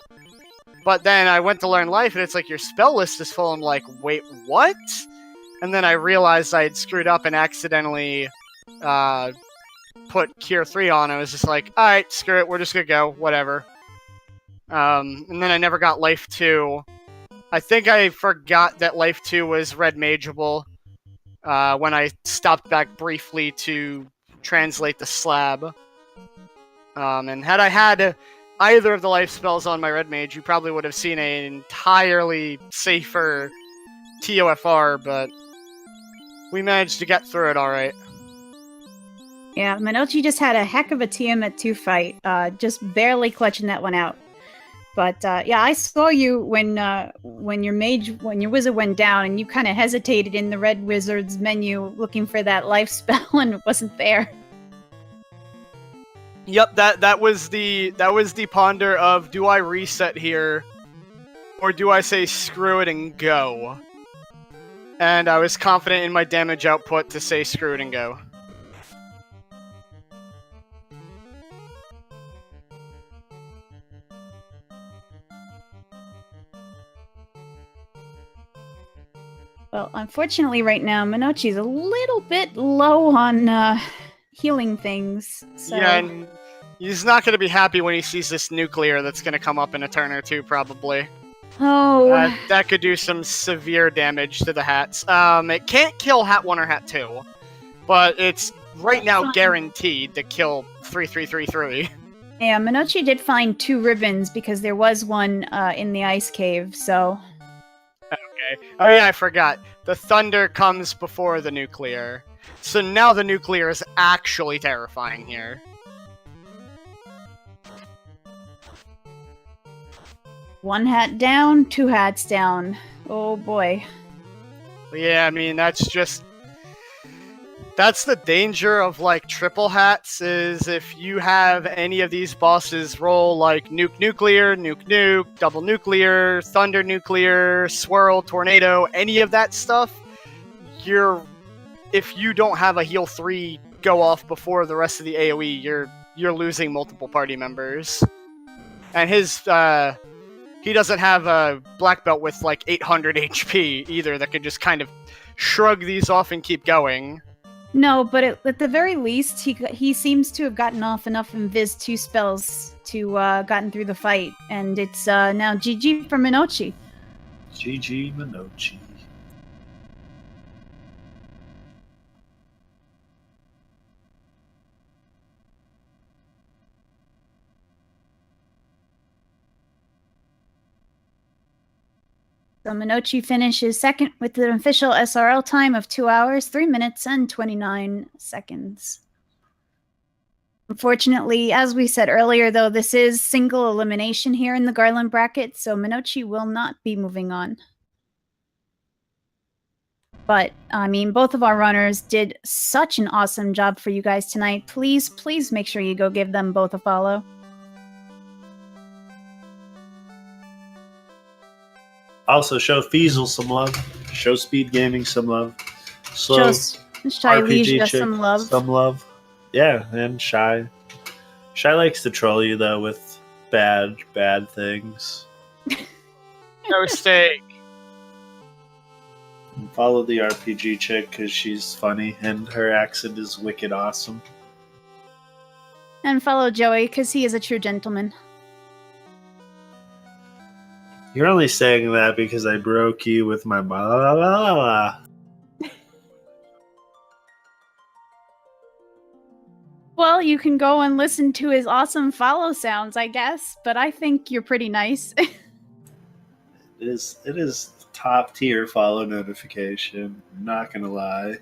But then I went to learn Life, and it's like, your spell list is full. I'm like, wait, what? And then I realized I had screwed up and accidentally put Cure 3 on. I was just like, alright, screw it, we're just gonna go, whatever. And then I never got Life 2. I think I forgot that Life 2 was Red Mageable when I stopped back briefly to translate the slab. And had I had either of the life spells on my Red Mage, you probably would have seen an entirely safer TOFR, but we managed to get through it alright. Yeah, Monochi just had a heck of a Tiamat 2 fight, just barely clutching that one out. But yeah, I saw you when your wizard went down, and you kind of hesitated in the red wizard's menu looking for that life spell, and it wasn't there. Yep, that was the ponder of, do I reset here, or do I say screw it and go? And I was confident in my damage output to say screw it and go. Well, unfortunately, right now, Monochi's a little bit low on healing things. So... Yeah, and he's not going to be happy when he sees this nuclear that's going to come up in a turn or two, probably. Oh. That could do some severe damage to the hats. It can't kill Hat 1 or Hat 2, but it's right now guaranteed to kill 3333. Yeah, Monochi did find 2 ribbons because there was one in the ice cave, so... Okay. Oh yeah, I forgot. The thunder comes before the nuclear. So now the nuclear is actually terrifying here. One hat down, 2 hats down. Oh boy. Yeah, I mean, that's the danger of, like, triple hats, is if you have any of these bosses roll, like, nuclear, nuke, double nuclear, thunder nuclear, swirl, tornado, any of that stuff, if you don't have a heal 3 go off before the rest of the AoE, you're losing multiple party members. And he doesn't have a black belt with, like, 800 HP either that can just kind of shrug these off and keep going. No, but at the very least, he seems to have gotten off enough Invis 2 spells to gotten through the fight, and it's now GG for Monochi. GG Monochi. So Monochi finishes second with an official SRL time of 2 hours, 3 minutes, and 29 seconds. Unfortunately, as we said earlier, though, this is single elimination here in the Garland bracket, so Monochi will not be moving on. But, I mean, both of our runners did such an awesome job for you guys tonight. Please, please make sure you go give them both a follow. Also, show Feasel some love. Show Speed Gaming some love. Slow Shy RPG Leisure chick, some love. Some love. Yeah, and Shy. Shy likes to troll you, though, with bad things. No mistake. And follow the RPG chick, because she's funny, and her accent is wicked awesome. And follow Joey, because he is a true gentleman. You're only saying that because I broke you with my blah blah blah blah. Well, you can go and listen to his awesome follow sounds, I guess, but I think you're pretty nice. It is top tier follow notification. I'm not gonna lie.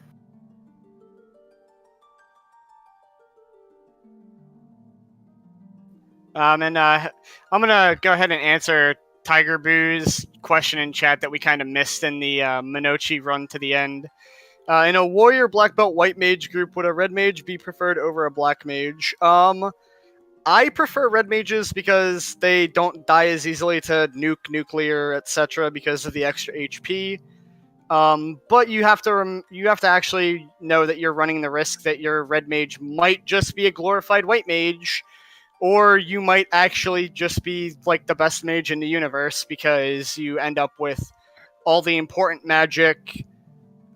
And I'm gonna go ahead and answer Tiger Boo's question in chat that we kind of missed in the Monochi run to the end. In a warrior black belt white mage group, would a red mage be preferred over a black mage? I prefer red mages because they don't die as easily to nuclear, etc. because of the extra HP. But you have to actually know that you're running the risk that your red mage might just be a glorified white mage, or you might actually just be like the best mage in the universe because you end up with all the important magic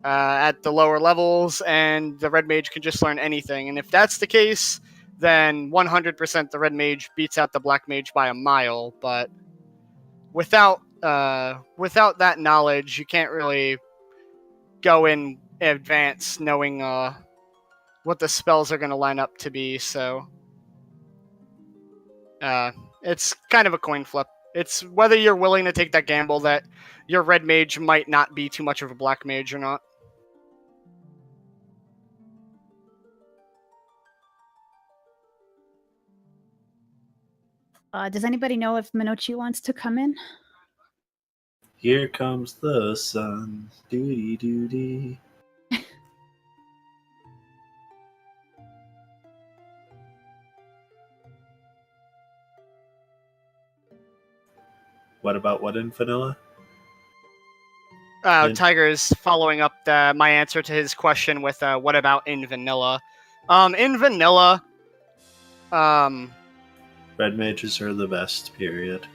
at the lower levels, and the red mage can just learn anything. And if that's the case, then 100% the red mage beats out the black mage by a mile. But without that knowledge, you can't really go in advance knowing what the spells are going to line up to be. So it's kind of a coin flip. It's whether you're willing to take that gamble that your red mage might not be too much of a black mage or not. Does anybody know if Monochi wants to come in? Here comes the sun. Doody doody. What about what in vanilla? Tiger is following up my answer to his question with what about in vanilla? In vanilla, Red mages are the best, period.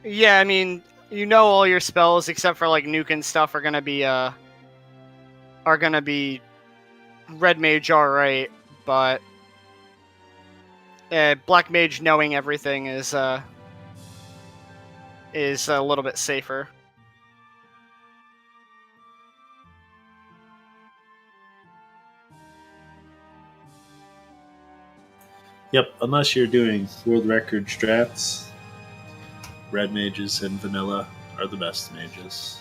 yeah, I mean, you know, all your spells except for like nuke and stuff are gonna be red mage, alright, but black mage knowing everything is a little bit safer. Yep, unless you're doing world record strats, red mages and vanilla are the best mages.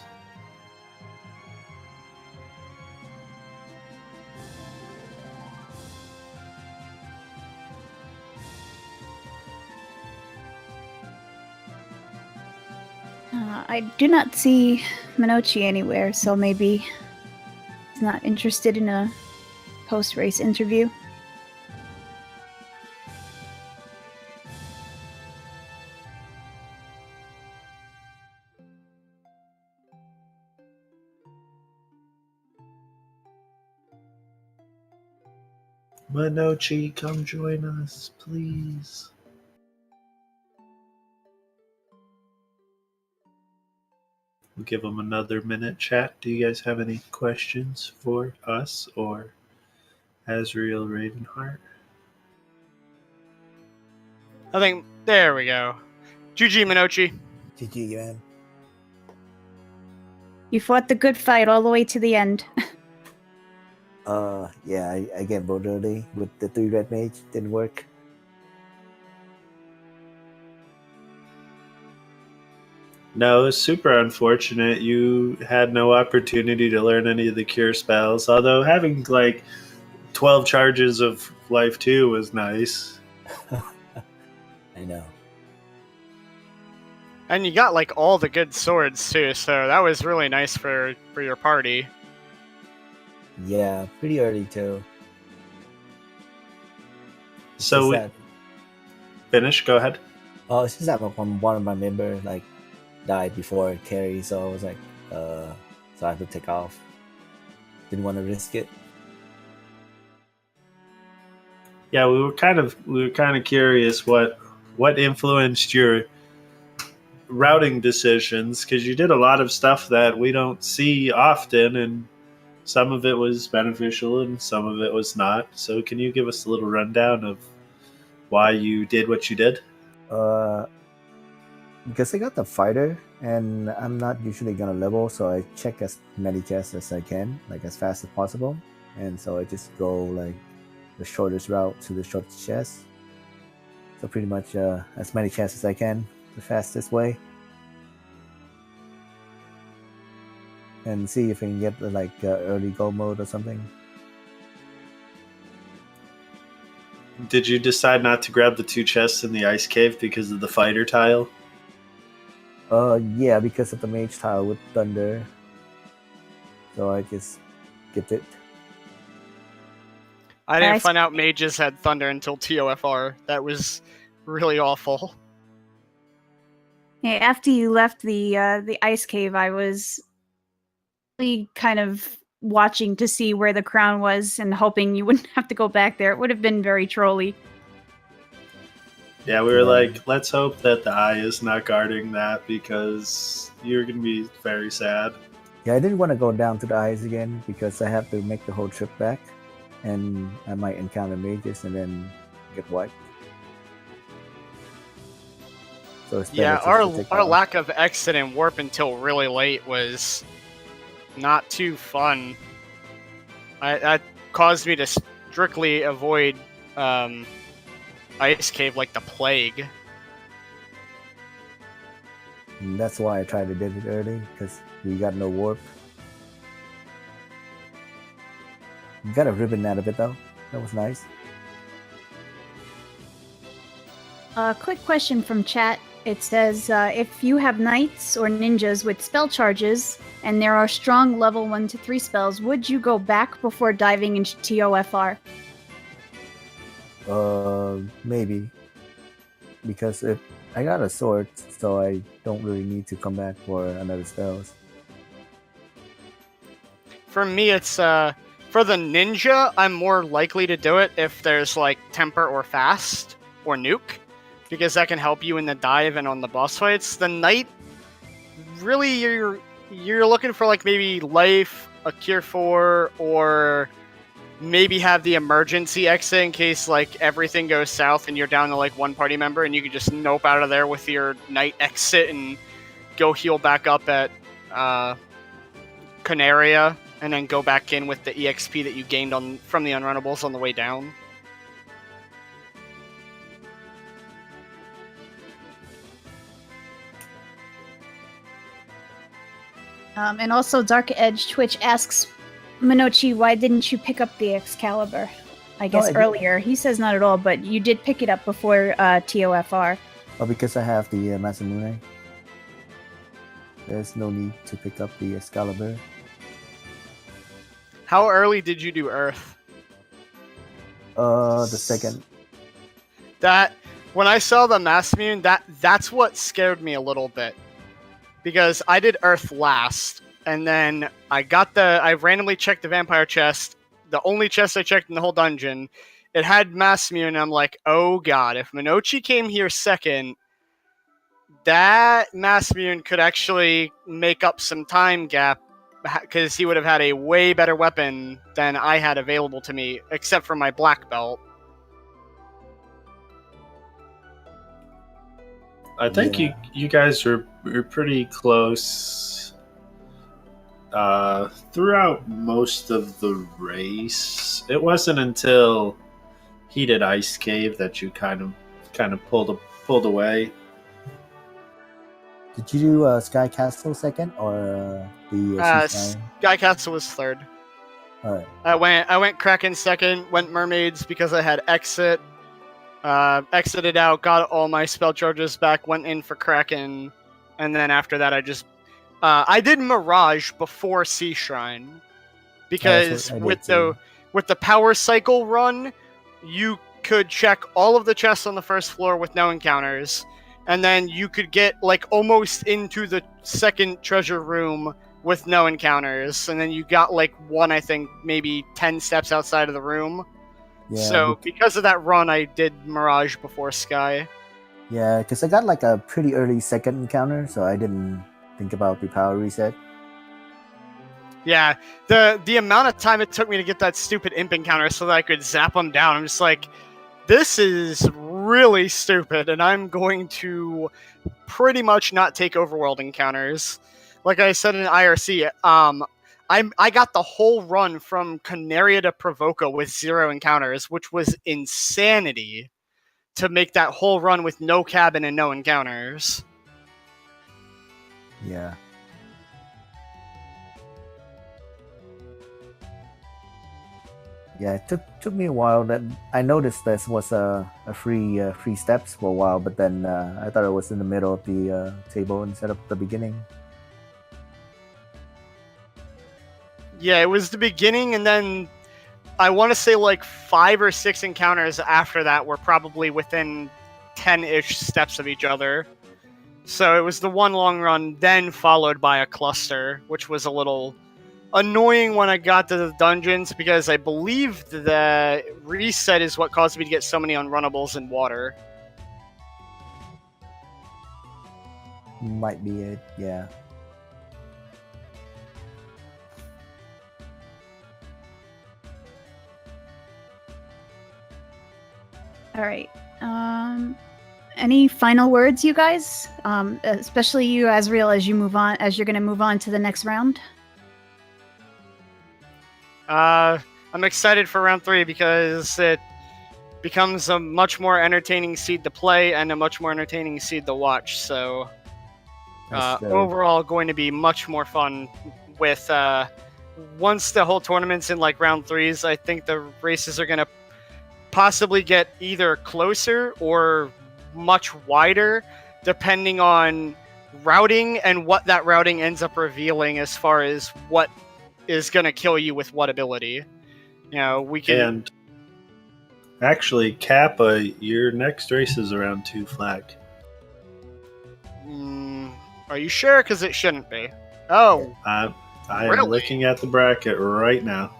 I do not see Monochi anywhere, so maybe he's not interested in a post-race interview. Monochi, come join us, please. We'll give them another minute chat. Do you guys have any questions for us or AzraelRavenheart? I think there we go. GG Monochi. GG, man. You fought the good fight all the way to the end. Yeah, I get bored early with the 3 red mage. Didn't work. No, it's super unfortunate. You had no opportunity to learn any of the cure spells, although having like 12 charges of life 2 was nice. I know. And you got like all the good swords too, so that was really nice for your party. Yeah, pretty early too. So we finish. Go ahead. Oh, it's just that one of my members like died before carry, so I was like, so I had to take off. Didn't want to risk it. Yeah, we were kind of curious what influenced your routing decisions, because you did a lot of stuff that we don't see often, and some of it was beneficial and some of it was not. So can you give us a little rundown of why you did what you did? Because I got the fighter, and I'm not usually gonna level, so I check as many chests as I can, like as fast as possible. And so I just go like the shortest route to the shortest chest. So pretty much as many chests as I can, the fastest way. And see if I can get like early gold mode or something. Did you decide not to grab the 2 chests in the ice cave because of the fighter tile? Yeah, because of the mage tile with thunder. So I just skipped it. I didn't find out mages had thunder until TOFR. That was really awful. Yeah, after you left the ice cave, I was really kind of watching to see where the crown was and hoping you wouldn't have to go back there. It would have been very trolly. Yeah, we were like, let's hope that the eye is not guarding that, because you're going to be very sad. Yeah, I didn't want to go down to the eyes again because I have to make the whole trip back, and I might encounter mages and then get wiped. So it's Yeah, better just to take our off. lack of exit and warp until really late was not too fun. That caused me to strictly avoid ice cave like the plague. And that's why I tried to do it early, because we got no warp. We got a ribbon out of it though. That was nice. A quick question from chat. It says, if you have knights or ninjas with spell charges, and there are strong level 1 to 3 spells, would you go back before diving into TOFR? Maybe. Because if I got a sword, so I don't really need to come back for another spells. For me, it's for the ninja, I'm more likely to do it if there's like temper or fast or nuke, because that can help you in the dive and on the boss fights. The knight, really, you're looking for like maybe life, a cure 4, or maybe have the emergency exit in case like everything goes south and you're down to like one party member, and you can just nope out of there with your knight exit and go heal back up at Canaria, and then go back in with the EXP that you gained from the unrunnables on the way down. And also, Dark Edge Twitch asks, Monoci, why didn't you pick up the Excalibur? I guess I earlier. He says not at all, but you did pick it up before TOFR. Oh, because I have the Masamune. There's no need to pick up the Excalibur. How early did you do Earth? The second. That when I saw the Masamune, that's what scared me a little bit, because I did Earth last, and then I randomly checked the vampire chest, the only chest I checked in the whole dungeon. It had Masamune, and I'm like, oh god, if Monoci came here second, that Masamune could actually make up some time gap, because he would have had a way better weapon than I had available to me, except for my black belt. I think you guys were pretty close throughout most of the race. It wasn't until Heated Ice Cave that you kind of pulled away. Did you do Sky Castle second or the Sky Castle was third. All right. I went Kraken second, went Mermaids because I had exit. Exited out, got all my spell charges back, went in for Kraken, and then after that I did Mirage before Sea Shrine, because with the power cycle run, you could check all of the chests on the first floor with no encounters, and then you could get like almost into the second treasure room with no encounters, and then you got like one, I think, maybe 10 steps outside of the room. Yeah, so because of that run, I did Mirage before Sky. Yeah, because I got like a pretty early second encounter, so I didn't think about the power reset. Yeah, the amount of time it took me to get that stupid imp encounter so that I could zap them down, I'm just like, this is really stupid, and I'm going to pretty much not take overworld encounters. Like I said in IRC, I got the whole run from Canaria to Provoca with 0 encounters, which was insanity to make that whole run with no cabin and no encounters. Yeah. Yeah, it took me a while. That I noticed this was a free steps for a while, but then I thought it was in the middle of the table instead of the beginning. Yeah, it was the beginning, and then I want to say like 5 or 6 encounters after that were probably within 10-ish steps of each other. So it was the one long run, then followed by a cluster, which was a little annoying when I got to the dungeons, because I believe the reset is what caused me to get so many unrunnables in water. Might be it, yeah. All right. Any final words, you guys? Especially you, Azrael, as you're going to move on to the next round. I'm excited for round 3 because it becomes a much more entertaining seed to play and a much more entertaining seed to watch. So overall, going to be much more fun with once the whole tournament's in like round 3s. I think the races are going to possibly get either closer or much wider depending on routing and what that routing ends up revealing as far as what is going to kill you with what ability. You know, we can... And actually, Kappa, your next race is around 2 flag. Are you sure? Because it shouldn't be. Oh, I Really? am looking at the bracket right now.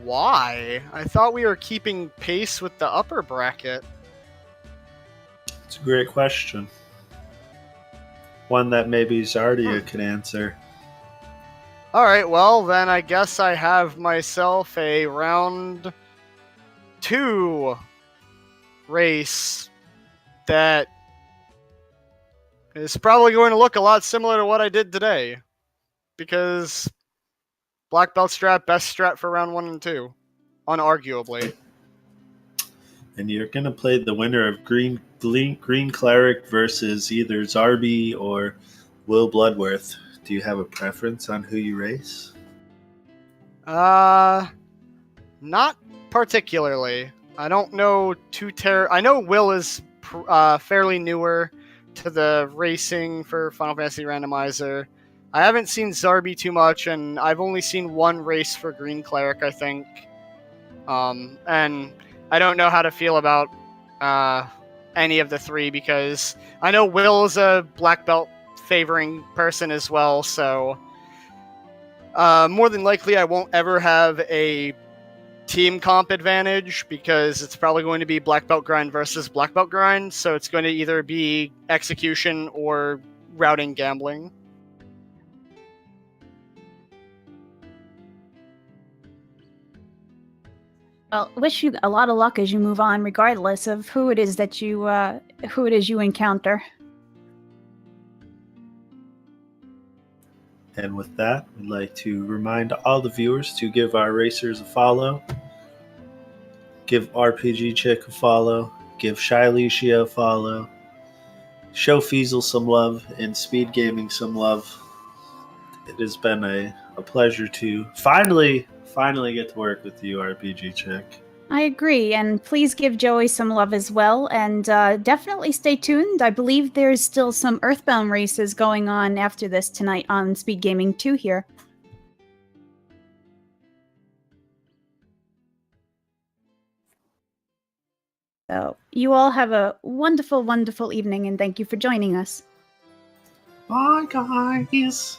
why? I thought we were keeping pace with the upper bracket. It's a great question. One that maybe Zardia could answer. Alright, well, then I guess I have myself a round 2 race that is probably going to look a lot similar to what I did today. Because Black Belt strat, best strat for round 1 and 2. Unarguably. And you're going to play the winner of Green Cleric versus either Zarby or Will Bloodworth. Do you have a preference on who you race? Not particularly. I don't know I know Will is fairly newer to the racing for Final Fantasy Randomizer. I haven't seen Zarby too much, and I've only seen one race for Green Cleric, I think. And I don't know how to feel about any of the three, because I know Will is a black belt favoring person as well, so more than likely I won't ever have a team comp advantage, because it's probably going to be black belt grind versus black belt grind, so it's going to either be execution or routing gambling. Well, wish you a lot of luck as you move on, regardless of who it is that you encounter. And with that, we'd like to remind all the viewers to give our racers a follow, give RPG Chick a follow, give Shylicia a follow, show Feasel some love, and Speed Gaming some love. It has been a pleasure to finally get to work with you, RPG Chick. I agree, and please give Joey some love as well, and definitely stay tuned. I believe there's still some Earthbound races going on after this tonight on Speed Gaming 2 here. So, you all have a wonderful, wonderful evening, and thank you for joining us. Bye, guys.